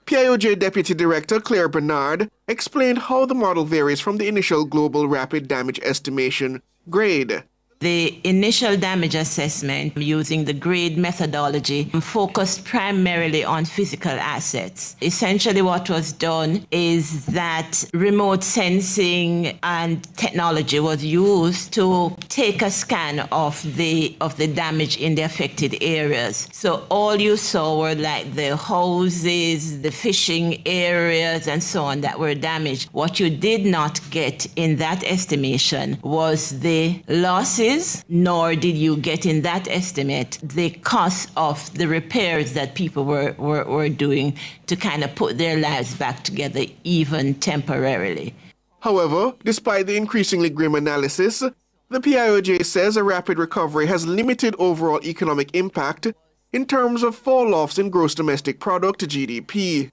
PIOJ Deputy Director Claire Bernard explained how the model varies from the initial global rapid damage estimation, GRADE. The initial damage assessment using the GRADE methodology focused primarily on physical assets. Essentially what was done is that remote sensing and technology was used to take a scan of the damage in the affected areas. So all you saw were like the houses, the fishing areas and so on that were damaged. What you did not get in that estimation was the losses, nor did you get in that estimate the cost of the repairs that people were doing to kind of put their lives back together, even temporarily. However, despite the increasingly grim analysis, the PIOJ says a rapid recovery has limited overall economic impact in terms of fall-offs in gross domestic product to GDP.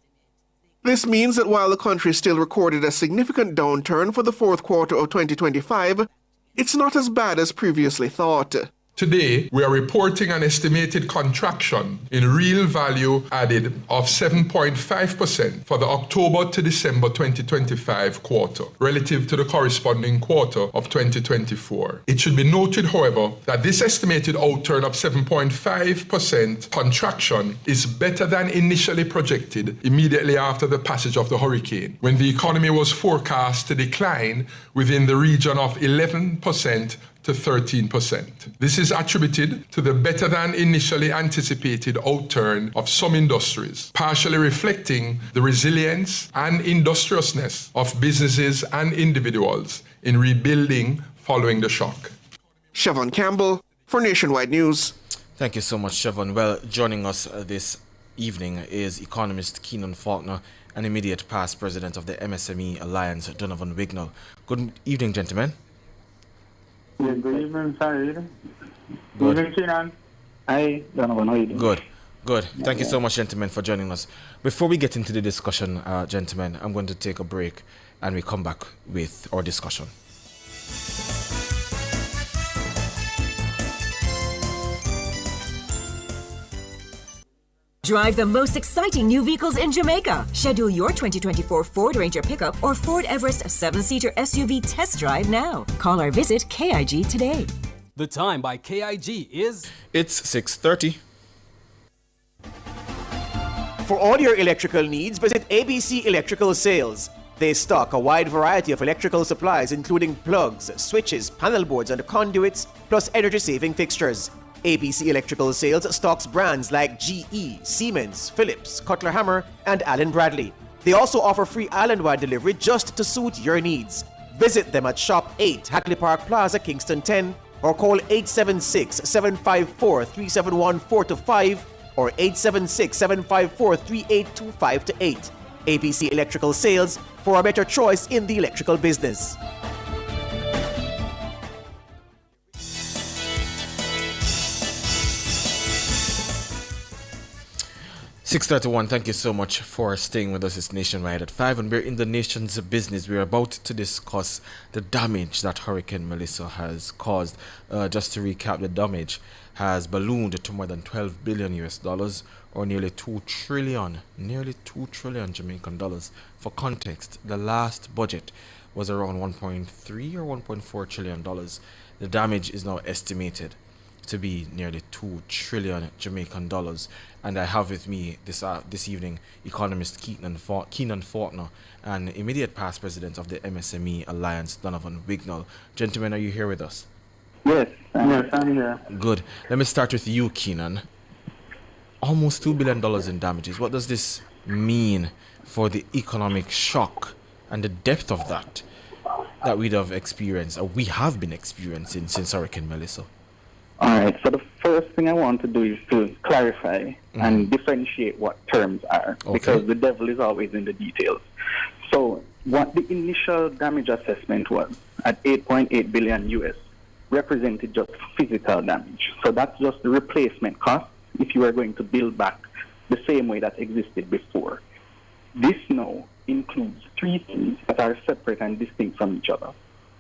This means that while the country still recorded a significant downturn for the fourth quarter of 2025, it's not as bad as previously thought. Today, we are reporting an estimated contraction in real value added of 7.5% for the October to December 2025 quarter, relative to the corresponding quarter of 2024. It should be noted, however, that this estimated outturn of 7.5% contraction is better than initially projected immediately after the passage of the hurricane, when the economy was forecast to decline within the region of 11% to 13%. This is attributed to the better than initially anticipated outturn of some industries, partially reflecting the resilience and industriousness of businesses and individuals in rebuilding following the shock. Siobhan Campbell for Nationwide News. Thank you so much, Siobhan. Well, joining us this evening is economist Keenan Faulkner and immediate past president of the MSME Alliance, Donovan Wignall. Good evening, gentlemen. Yeah, good evening, Saeed. Good evening, Keenan. Hi, Donovan. How are you doing? Good. Thank you so much, gentlemen, for joining us. Before we get into the discussion, gentlemen, I'm going to take a break and we come back with our discussion. Drive the most exciting new vehicles in Jamaica. Schedule your 2024 Ford Ranger pickup or Ford Everest 7-seater SUV test drive now. Call or visit KIG today. The time by KIG is... It's 6:30. For all your electrical needs, visit ABC Electrical Sales. They stock a wide variety of electrical supplies including plugs, switches, panel boards and conduits, plus energy-saving fixtures. ABC Electrical Sales stocks brands like GE, Siemens, Philips, Cutler Hammer, and Allen Bradley. They also offer free island-wide delivery just to suit your needs. Visit them at Shop 8, Hackley Park Plaza, Kingston 10, or call 876-754-3714-5 or 876-754-3825-8. ABC Electrical Sales, for a better choice in the electrical business. 6:31. Thank you so much for staying with us. It's Nationwide at 5, and we're in the nation's business. We're about to discuss the damage that Hurricane Melissa has caused. Just to recap, the damage has ballooned to more than $12 billion US, or nearly 2 trillion Jamaican dollars. For context, the last budget was around 1.3 or 1.4 trillion dollars. The damage is now estimated to be nearly 2 trillion Jamaican dollars. And I have with me this evening economist Keenan Faulkner and immediate past president of the MSME Alliance, Donovan Wignall. Gentlemen, are you here with us? Yes, I'm here. Good. Let me start with you, Keenan. Almost $2 billion in damages. What does this mean for the economic shock and the depth of that we'd have experienced, or we have been experiencing since Hurricane Melissa? All right, so the first thing I want to do is to clarify and differentiate what terms are, because the devil is always in the details. So what the initial damage assessment was at 8.8 billion US represented just physical damage. So that's just the replacement cost if you are going to build back the same way that existed before. This now includes three things that are separate and distinct from each other.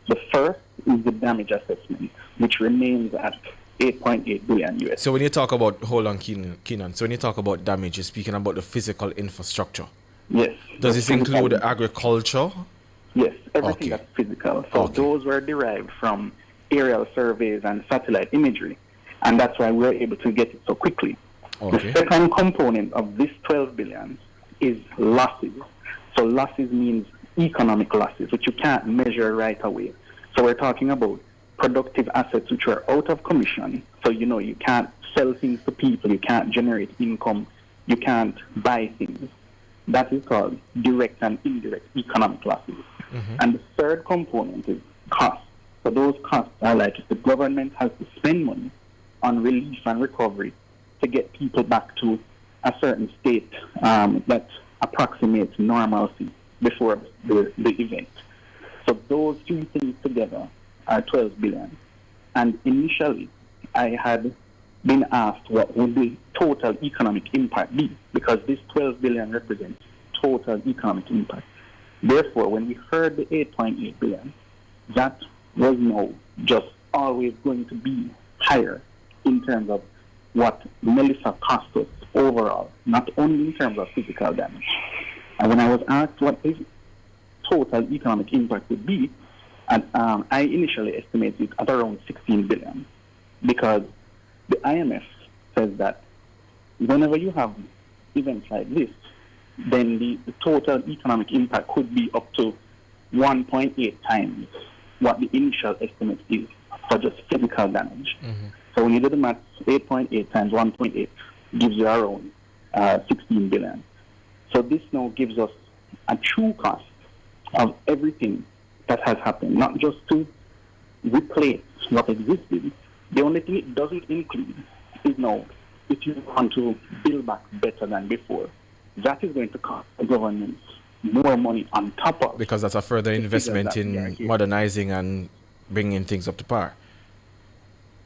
The first is the damage assessment, which remains at 8.8 billion US. So when you talk about, hold on, Keenan, so when you talk about damage, you're speaking about the physical infrastructure. Yes. Does this include agriculture? Yes, everything that's physical. So those were derived from aerial surveys and satellite imagery, and that's why we were able to get it so quickly. The second component of this 12 billion is losses. So losses means economic losses, which you can't measure right away. So we're talking about productive assets which are out of commission. So, you can't sell things to people, you can't generate income, you can't buy things. That is called direct and indirect economic losses. And the third component is costs. So those costs are like if the government has to spend money on relief and recovery to get people back to a certain state that approximates normalcy before the event. So those three things together are 12 billion. And initially, I had been asked what would the total economic impact be, because this 12 billion represents total economic impact. Therefore, when we heard the 8.8 billion, that was now just always going to be higher in terms of what Melissa cost us overall, not only in terms of physical damage. And when I was asked what the total economic impact would be, and I initially estimated it at around 16 billion, because the IMF says that whenever you have events like this, then the total economic impact could be up to 1.8 times what the initial estimate is for just physical damage. So when you do the math, 8.8 times 1.8 gives you around 16 billion. So this now gives us a true cost of everything that has happened, not just to replace what existed. The only thing it doesn't include is now, if you want to build back better than before, that is going to cost the government more money on top of. Because that's a further investment in modernizing and bringing things up to par.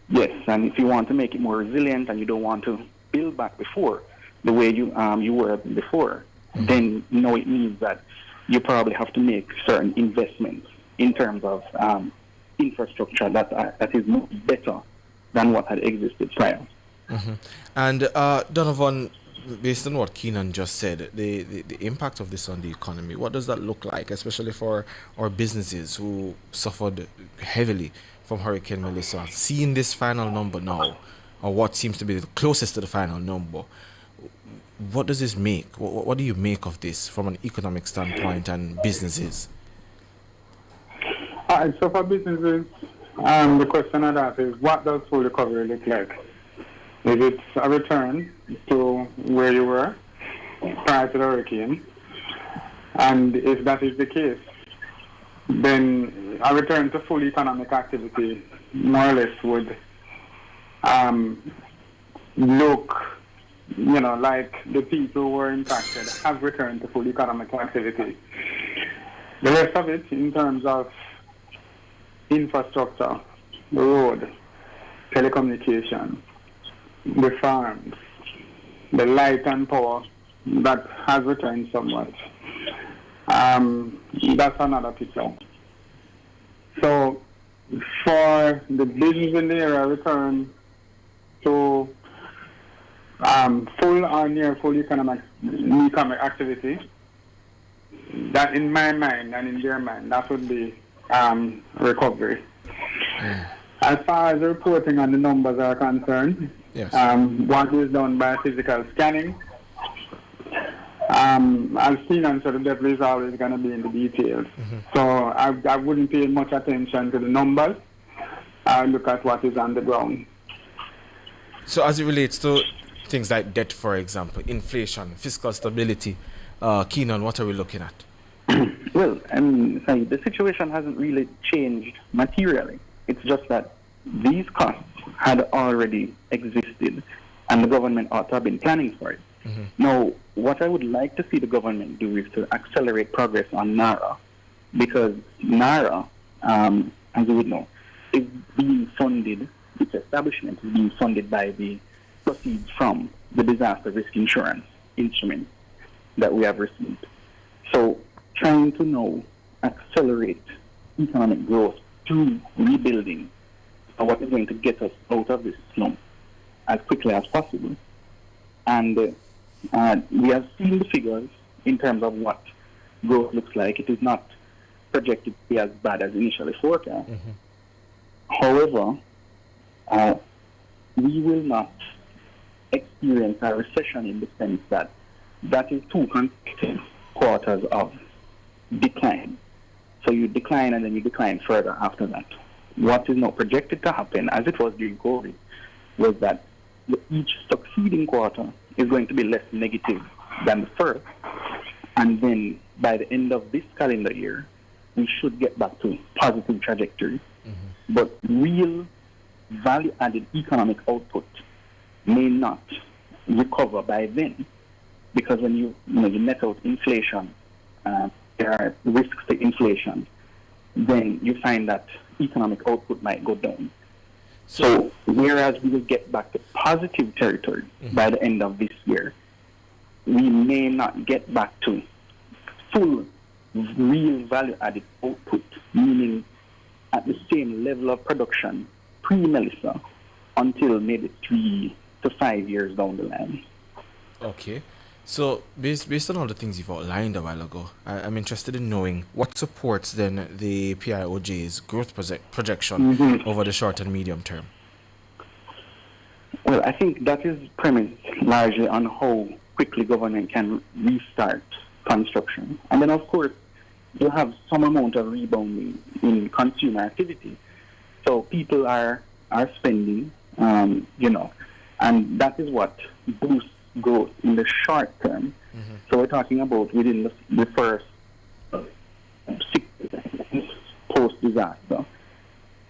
Yes, and if you want to make it more resilient and you don't want to build back before the way you were before, then it means that you probably have to make certain investments in terms of infrastructure that is much better than what had existed prior. And Donovan, based on what Keenan just said, the impact of this on the economy, what does that look like, especially for our businesses who suffered heavily from Hurricane Melissa? Seeing this final number now, or what seems to be the closest to the final number, what does this make? What do you make of this from an economic standpoint and businesses? All right, so for businesses, the question I'd ask is, what does full recovery look like? Is it a return to where you were prior to the hurricane? And if that is the case, then a return to full economic activity more or less would look, like the people who were impacted have returned to full economic activity. The rest of it, in terms of infrastructure, the road, telecommunication, the farms, the light and power that has returned somewhat. That's another picture. So for the business in the area return to full or near full economic activity, that in my mind and in their mind, that would be recovery. As far as the reporting on the numbers are concerned, yes. What is done by physical scanning, I've seen, and so the devil is always going to be in the details. So I wouldn't pay much attention to the numbers. I look at what is on the ground. So as it relates to things like debt, for example, inflation, fiscal stability, Keenan, what are we looking at? Well, the situation hasn't really changed materially. It's just that these costs had already existed, and the government ought to have been planning for it. Now, what I would like to see the government do is to accelerate progress on NARA, because NARA, as you would know, is being funded, its establishment is being funded by the proceeds from the disaster risk insurance instrument that we have received. So, trying to now accelerate economic growth through rebuilding what is going to get us out of this slump as quickly as possible. And we have seen the figures in terms of what growth looks like. It is not projected to be as bad as initially forecast. However, we will not experience a recession in the sense that that is 2 consecutive quarters of decline. So you decline and then you decline further after that. What is not projected to happen, as it was during COVID, was that each succeeding quarter is going to be less negative than the first. And then by the end of this calendar year, we should get back to positive trajectory. But real value-added economic output may not recover by then, because when you net out inflation, there are risks to inflation, then you find that economic output might go down. So whereas we will get back to positive territory by the end of this year, we may not get back to full real value-added output, meaning at the same level of production pre-Melissa until maybe 3 to 5 years down the line. Okay. So, based on all the things you've outlined a while ago, I'm interested in knowing what supports then the PIOJ's growth projection over the short and medium term. Well, I think that is premised largely on how quickly government can restart construction. And then, of course, you have some amount of rebounding in consumer activity. So people are spending, and that is what boosts growth in the short term. So we're talking about within the first 6 months post-disaster.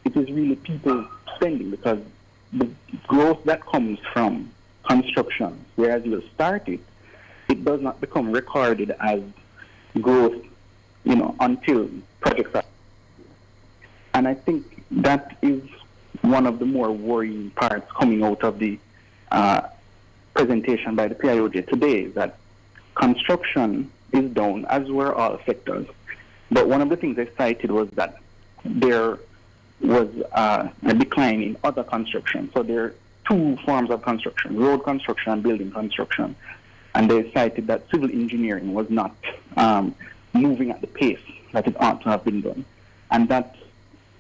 It is really people spending, because the growth that comes from construction, whereas you will start it, it does not become recorded as growth, until projects are. And I think that is one of the more worrying parts coming out of the presentation by the PIOJ today, is that construction is down, as were all sectors. But one of the things they cited was that there was a decline in other construction. So there are 2 forms of construction: road construction and building construction. And they cited that civil engineering was not moving at the pace that it ought to have been done. And that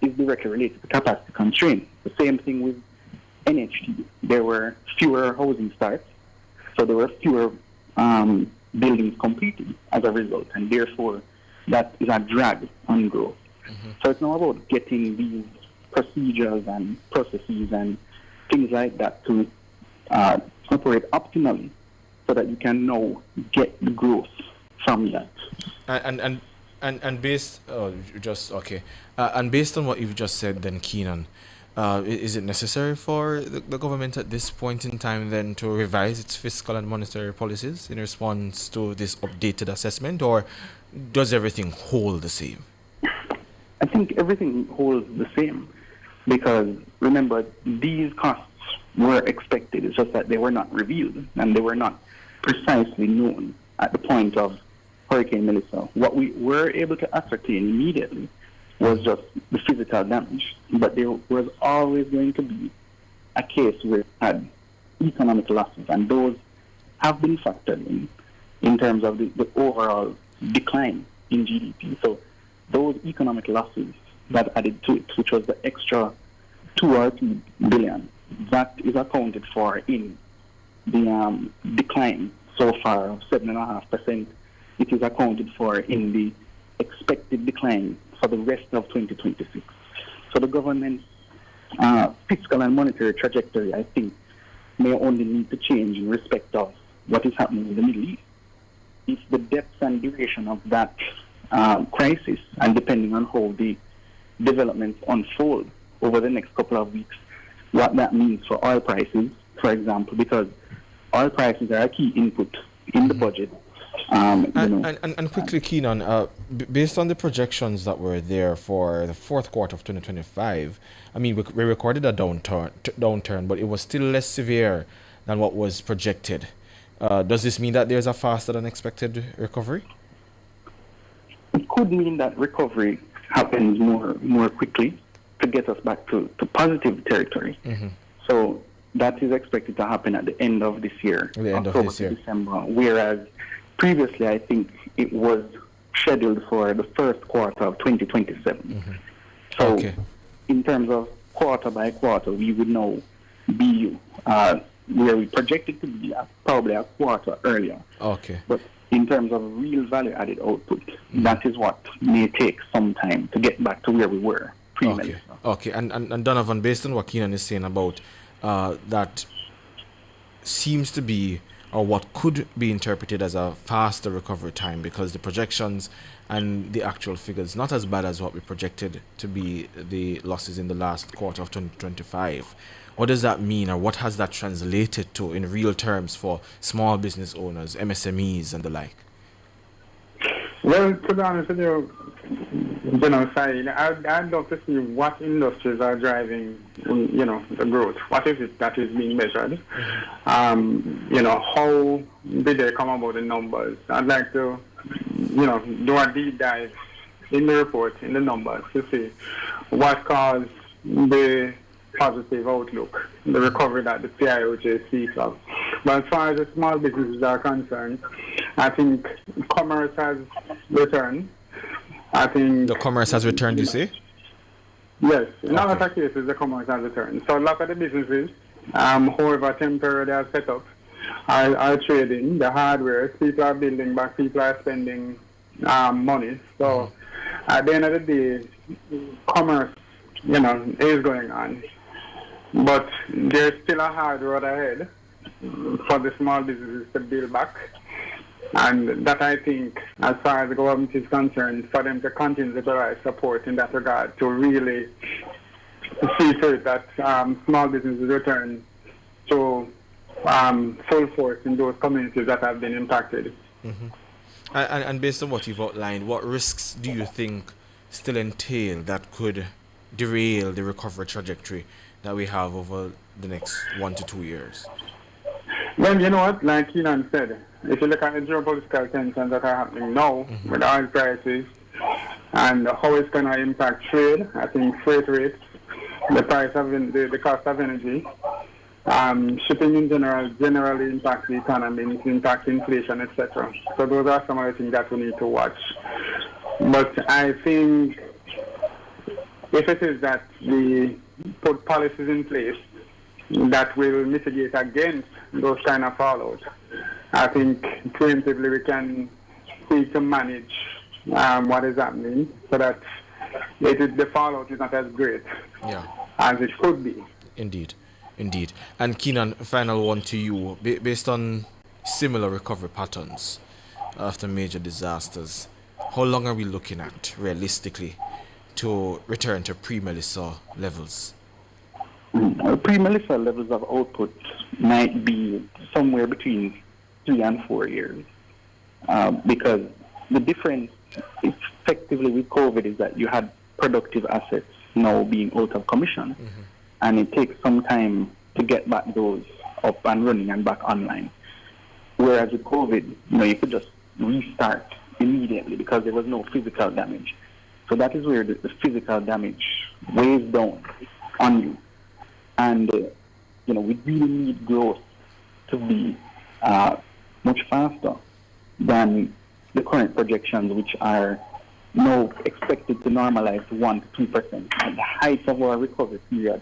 is directly related to capacity constraints. The same thing with NHT. There were fewer housing starts, so there were fewer buildings completed as a result, and therefore that is a drag on growth. So it's not about getting these procedures and processes and things like that to operate optimally, so that you can now get the growth from that. And based and based on what you've just said, then Keenan, is it necessary for the government at this point in time then to revise its fiscal and monetary policies in response to this updated assessment, or does everything hold the same? I think everything holds the same, because remember, these costs were expected. It's just that they were not revealed and they were not precisely known at the point of Hurricane Melissa. What we were able to ascertain immediately was just the physical damage, but there was always going to be a case where it had economic losses, and those have been factored in terms of the overall decline in GDP. So those economic losses that added to it, which was the extra 2 or 3 billion, that is accounted for in the decline so far of 7.5%. It is accounted for in the expected decline for the rest of 2026. So the government's fiscal and monetary trajectory, I think, may only need to change in respect of what is happening in the Middle East. If the depth and duration of that crisis, and depending on how the developments unfold over the next couple of weeks, what that means for oil prices, for example, because oil prices are a key input in the budget. And quickly, Keenan, based on the projections that were there for the fourth quarter of 2025, I mean, we recorded a downturn, but it was still less severe than what was projected. Does this mean that there's a faster than expected recovery? It could mean that recovery happens more quickly to get us back to positive territory. Mm-hmm. So that is expected to happen at the end of this year, October to December, whereas previously I think it was scheduled for the first quarter of 2027. Mm-hmm. So in terms of quarter by quarter, we would now be where we projected to be probably a quarter earlier. Okay. But in terms of real value-added output, that is what may take some time to get back to where we were pre-Melissa. Okay. And Donovan, based on what Keenan is saying about that seems to be, or what could be interpreted as a faster recovery time, because the projections and the actual figures not as bad as what we projected to be the losses in the last quarter of 2025. What does that mean, or what has that translated to in real terms for small business owners, MSMEs, and the like? Well, to be honest with you, Saeed, I'd love to see what industries are driving, the growth. What is it that is being measured? How did they come about the numbers? I'd like to, do a deep dive in the report, in the numbers, to see what caused the positive outlook, the recovery that the CIOJ speaks of. But as far as the small businesses are concerned, I think commerce has returned. I think the commerce has returned, you say? Yes. In a lot of cases, the commerce has returned. So a lot of the businesses, however temporary they are set up, are trading. The hardware, people are building back, people are spending money. So at the end of the day, commerce, is going on. But there's still a hard road ahead for the small businesses to build back. And that, I think, as far as the government is concerned, for them to continue to provide support in that regard, to really see to it that small businesses return to full force in those communities that have been impacted. Mm-hmm. And based on what you've outlined, what risks do you think still entail that could derail the recovery trajectory that we have over the next 1 to 2 years? Well, you know what, like Keenan said, if you look at the geopolitical tensions that are happening now with oil prices and how it's going to impact trade, I think freight rates, the price of the cost of energy, shipping in general generally impacts the economy, impacts inflation, etc. So those are some of the things that we need to watch. But I think if it is that we put policies in place that will mitigate against those kind of fallout, I think preemptively we can seek to manage what is happening so that the fallout is not as great as it could be. Indeed. And Keenan, final one to you. Based on similar recovery patterns after major disasters, how long are we looking at realistically to return to pre-Melissa levels? Pre-Melissa levels of output might be somewhere between 3 and 4 years, because the difference effectively with COVID is that you had productive assets now being out of commission, and it takes some time to get back those up and running and back online. Whereas with COVID, you could just restart immediately because there was no physical damage. So that is where the physical damage weighs down on you. And, we really need growth to be much faster than the current projections, which are now expected to normalize to 1 to 2%. At the height of our recovery period,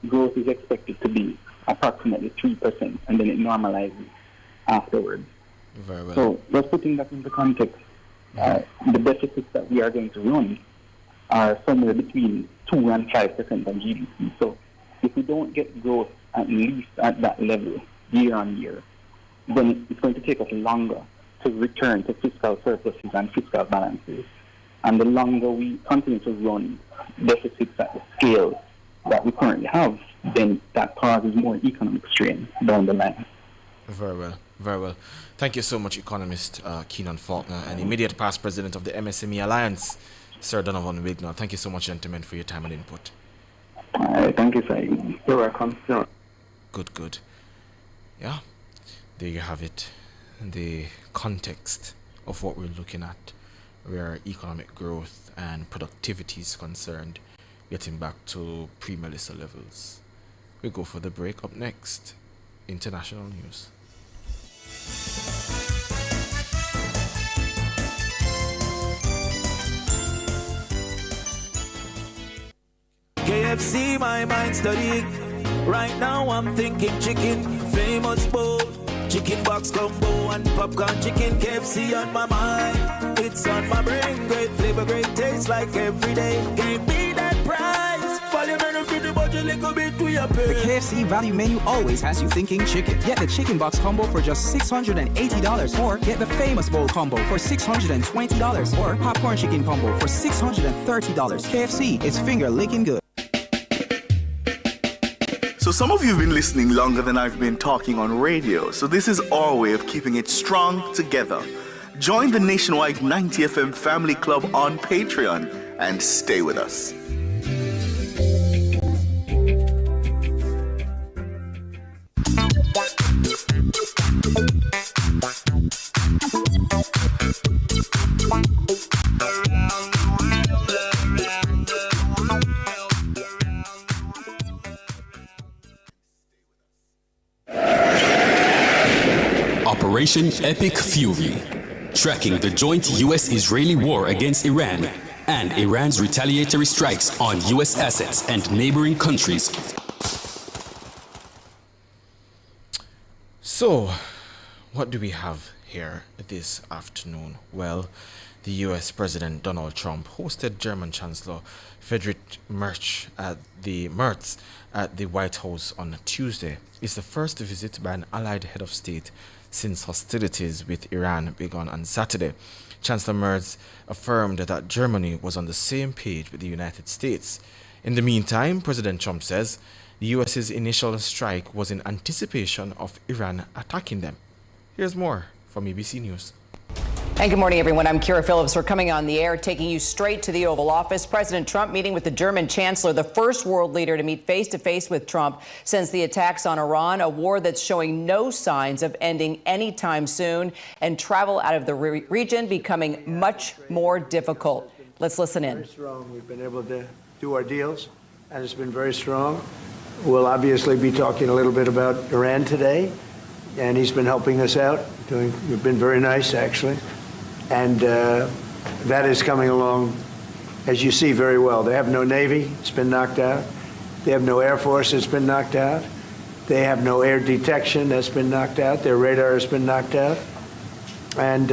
growth is expected to be approximately 3%, and then it normalizes afterwards. Very well. So just putting that into context, the deficits that we are going to run are somewhere between 2 and 5% of GDP. So if we don't get growth at least at that level year on year, then it's going to take us longer to return to fiscal surpluses and fiscal balances. And the longer we continue to run deficits at the scale that we currently have, then that causes more economic strain down the line. Very well, very well. Thank you so much, economist Keenan Faulkner and immediate past president of the MSME Alliance, Sir Donovan Wigner. Thank you so much, gentlemen, for your time and input. All right, thank you, sir. You're welcome. Sure. Good. Yeah, there you have it. The context of what we're looking at, where economic growth and productivity is concerned, getting back to pre-Melissa levels. We go for the break. Up next, international news. KFC, my mind studying. Right now I'm thinking chicken, famous bowl, chicken box combo and popcorn chicken. KFC on my mind, it's on my brain. Great flavor, great taste, like every day. Can't beat that price. Follow benefit the budget, little bit to your pay. The KFC value menu always has you thinking chicken. Get the chicken box combo for just $680, or get the famous bowl combo for $620, or popcorn chicken combo for $630. KFC, it's finger licking good. So some of you have been listening longer than I've been talking on radio, so this is our way of keeping it strong together. Join the nationwide 90 FM Family Club on Patreon and stay with us. Operation Epic Fury, tracking the joint U.S.-Israeli war against Iran and Iran's retaliatory strikes on U.S. assets and neighboring countries. So, what do we have here this afternoon? Well, the U.S. President Donald Trump hosted German Chancellor Friedrich Merz at the White House on Tuesday. It's the first visit by an allied head of state since hostilities with Iran began on Saturday. Chancellor Merz affirmed that Germany was on the same page with the United States. In the meantime, President Trump says the U.S.'s initial strike was in anticipation of Iran attacking them. Here's more from ABC News. And good morning, everyone. I'm Kira Phillips. We're coming on the air, taking you straight to the Oval Office. President Trump meeting with the German Chancellor, the first world leader to meet face-to-face with Trump since the attacks on Iran, a war that's showing no signs of ending anytime soon, and travel out of the region becoming much more difficult. Let's listen in. Very strong. We've been able to do our deals, and it's been very strong. We'll obviously be talking a little bit about Iran today, and he's been helping us out. We've been very nice, actually. And that is coming along, as you see, very well. They have no Navy. It's been knocked out. They have no Air Force. It's been knocked out. They have no air detection. That's been knocked out. Their radar has been knocked out. And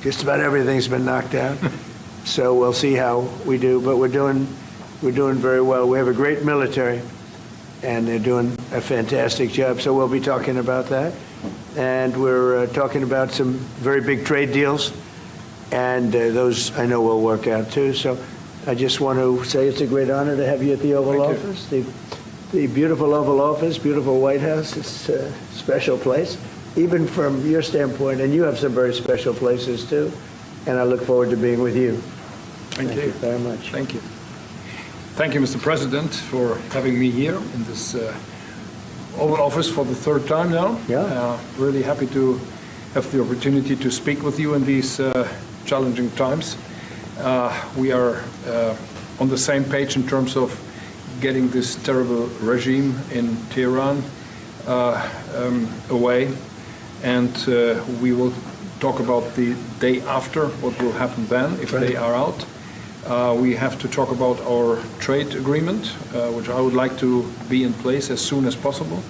just about everything's been knocked out. So we'll see how we do. But we're doing very well. We have a great military, and they're doing a fantastic job. So we'll be talking about that. And we're talking about some very big trade deals, and those I know will work out too. So I just want to say it's a great honor to have you at the Oval Office, the beautiful Oval Office, beautiful White House. It's a special place, even from your standpoint, and you have some very special places too. And I look forward to being with you. Thank you very much. Thank you. Thank you, Mr. President, for having me here in this Oval Office for the third time now. Yeah. Really happy to have the opportunity to speak with you in these challenging times. We are on the same page in terms of getting this terrible regime in Tehran away, and we will talk about the day after, what will happen then if they are out. We have to talk about our trade agreement, which I would like to be in place as soon as possible.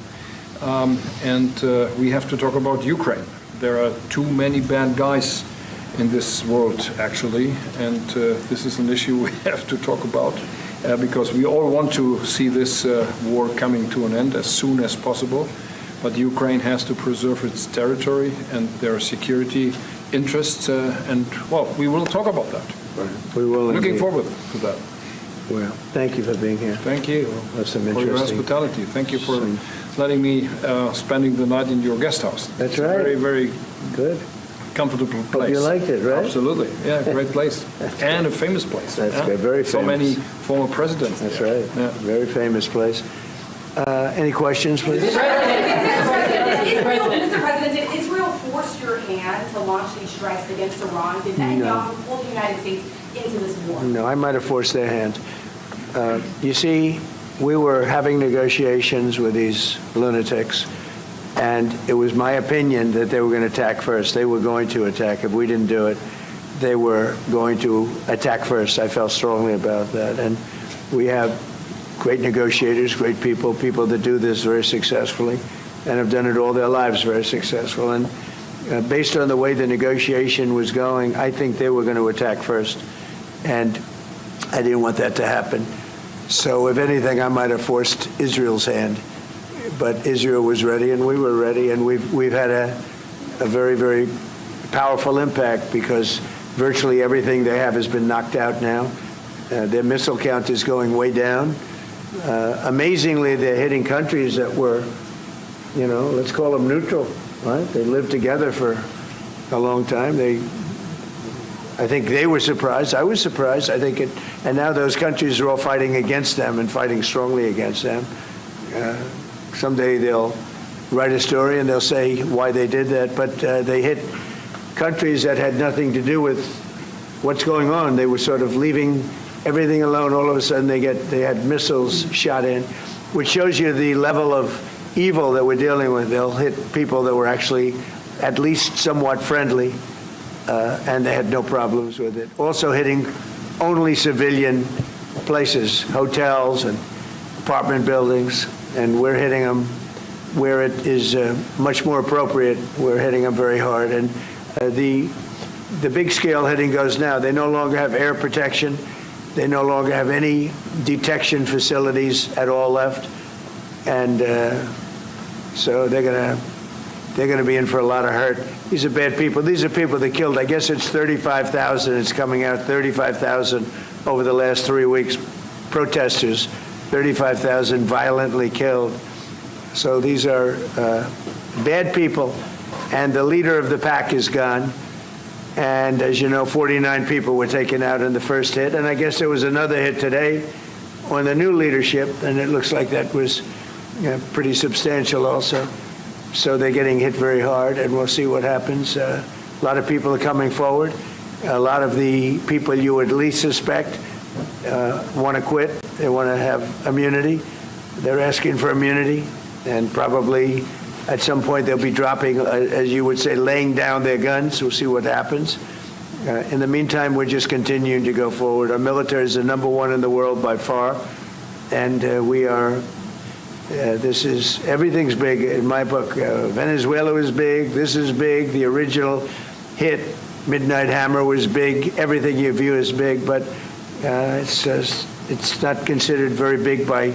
And we have to talk about Ukraine. There are too many bad guys in this world, actually, and this is an issue we have to talk about because we all want to see this war coming to an end as soon as possible. But Ukraine has to preserve its territory and their security interests, and, well, we will talk about that. We will. Looking indeed. forward to that. Well, thank you for being here. Thank you That's some for your interesting. hospitality. Thank you for letting me spending the night in your guest house. That's It's a right. very, very good, comfortable place. you liked it, right? Absolutely. Yeah, great place and a famous place. That's yeah? good. Very So famous. many former presidents. That's there. right. Yeah. Very famous place. Any questions, please? Mr. President, did Israel force your hand to launch these strikes against Iran? Did Netanyahu pull the United States into this war? No, I might have forced their hand. You see, we were having negotiations with these lunatics, and it was my opinion that they were going to attack first. They were going to attack. If we didn't do it, they were going to attack first. I felt strongly about that. And we have great negotiators, great people, people that do this very successfully and have done it all their lives very successful. And based on the way the negotiation was going, I think they were going to attack first. And I didn't want that to happen. So if anything, I might have forced Israel's hand. But Israel was ready and we were ready, and we've had a very, very powerful impact because virtually everything they have has been knocked out now. Their missile count is going way down. Amazingly, they're hitting countries that were, let's call them neutral, right? They lived together for a long time. I think they were surprised. I was surprised. And now those countries are all fighting against them and fighting strongly against them. Someday they'll write a story and they'll say why they did that, but they hit countries that had nothing to do with what's going on. They were sort of leaving everything alone. All of a sudden they had missiles shot in, which shows you the level of evil that we're dealing with. They'll hit people that were actually at least somewhat friendly, and they had no problems with it. Also hitting only civilian places, hotels and apartment buildings, and we're hitting them where it is much more appropriate. We're hitting them very hard. And the big scale hitting goes now. They no longer have air protection. They no longer have any detection facilities at all left. And so they're going to be in for a lot of hurt. These are bad people. These are people that killed. I guess it's 35,000. It's coming out 35,000 over the last 3 weeks. Protesters, 35,000 violently killed. So these are bad people. And the leader of the pack is gone. And as you know, 49 people were taken out in the first hit. And I guess there was another hit today on the new leadership. And it looks like that was pretty substantial also. So they're getting hit very hard, and we'll see what happens. A lot of people are coming forward. A lot of the people you would least suspect want to quit. They want to have immunity. They're asking for immunity, and probably at some point they'll be dropping, as you would say, laying down their guns. We'll see what happens. In the meantime, we're just continuing to go forward. Our military is the #1 in the world by far, and we are. Everything's big in my book. Venezuela was big. This is big. The original hit, Midnight Hammer, was big. Everything you view is big, but it's not considered very big by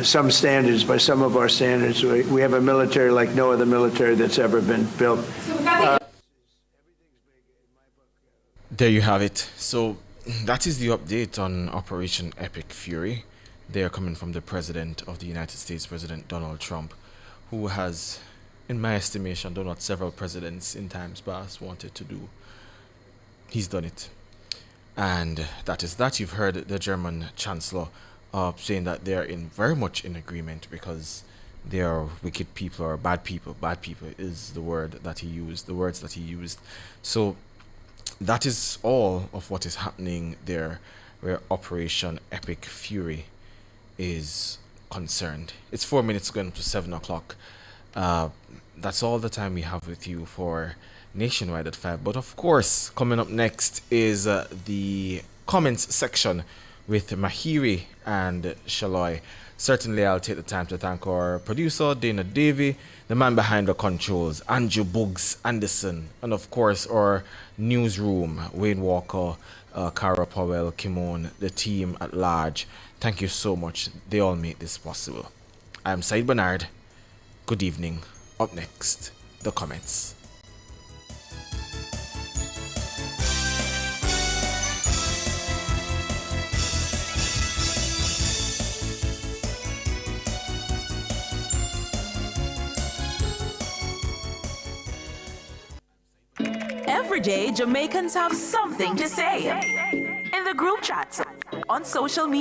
some standards, by some of our standards. We have a military like no other military that's ever been built. There you have it. So that is the update on Operation Epic Fury. They are coming from the President of the United States, President Donald Trump, who has, in my estimation, done what several presidents in times past wanted to do. He's done it. And that is that. You've heard the German Chancellor saying that they are very much in agreement because they are wicked people or bad people. Bad people is the word that he used, the words that he used. So that is all of what is happening there where Operation Epic Fury is concerned. It's 4 minutes going up to 7 o'clock. That's all the time we have with you for Nationwide at 5. But of course, coming up next is the comments section with Mahiri and Shaloy. Certainly, I'll take the time to thank our producer, Dana Davey, the man behind the controls, Andrew Buggs Anderson, and of course, our newsroom, Wayne Walker, Cara Powell, Kimon, the team at large. Thank you so much. They all make this possible. I'm Said Bernard. Good evening. Up next, the comments. Every day, Jamaicans have something to say. In the group chats, on social media.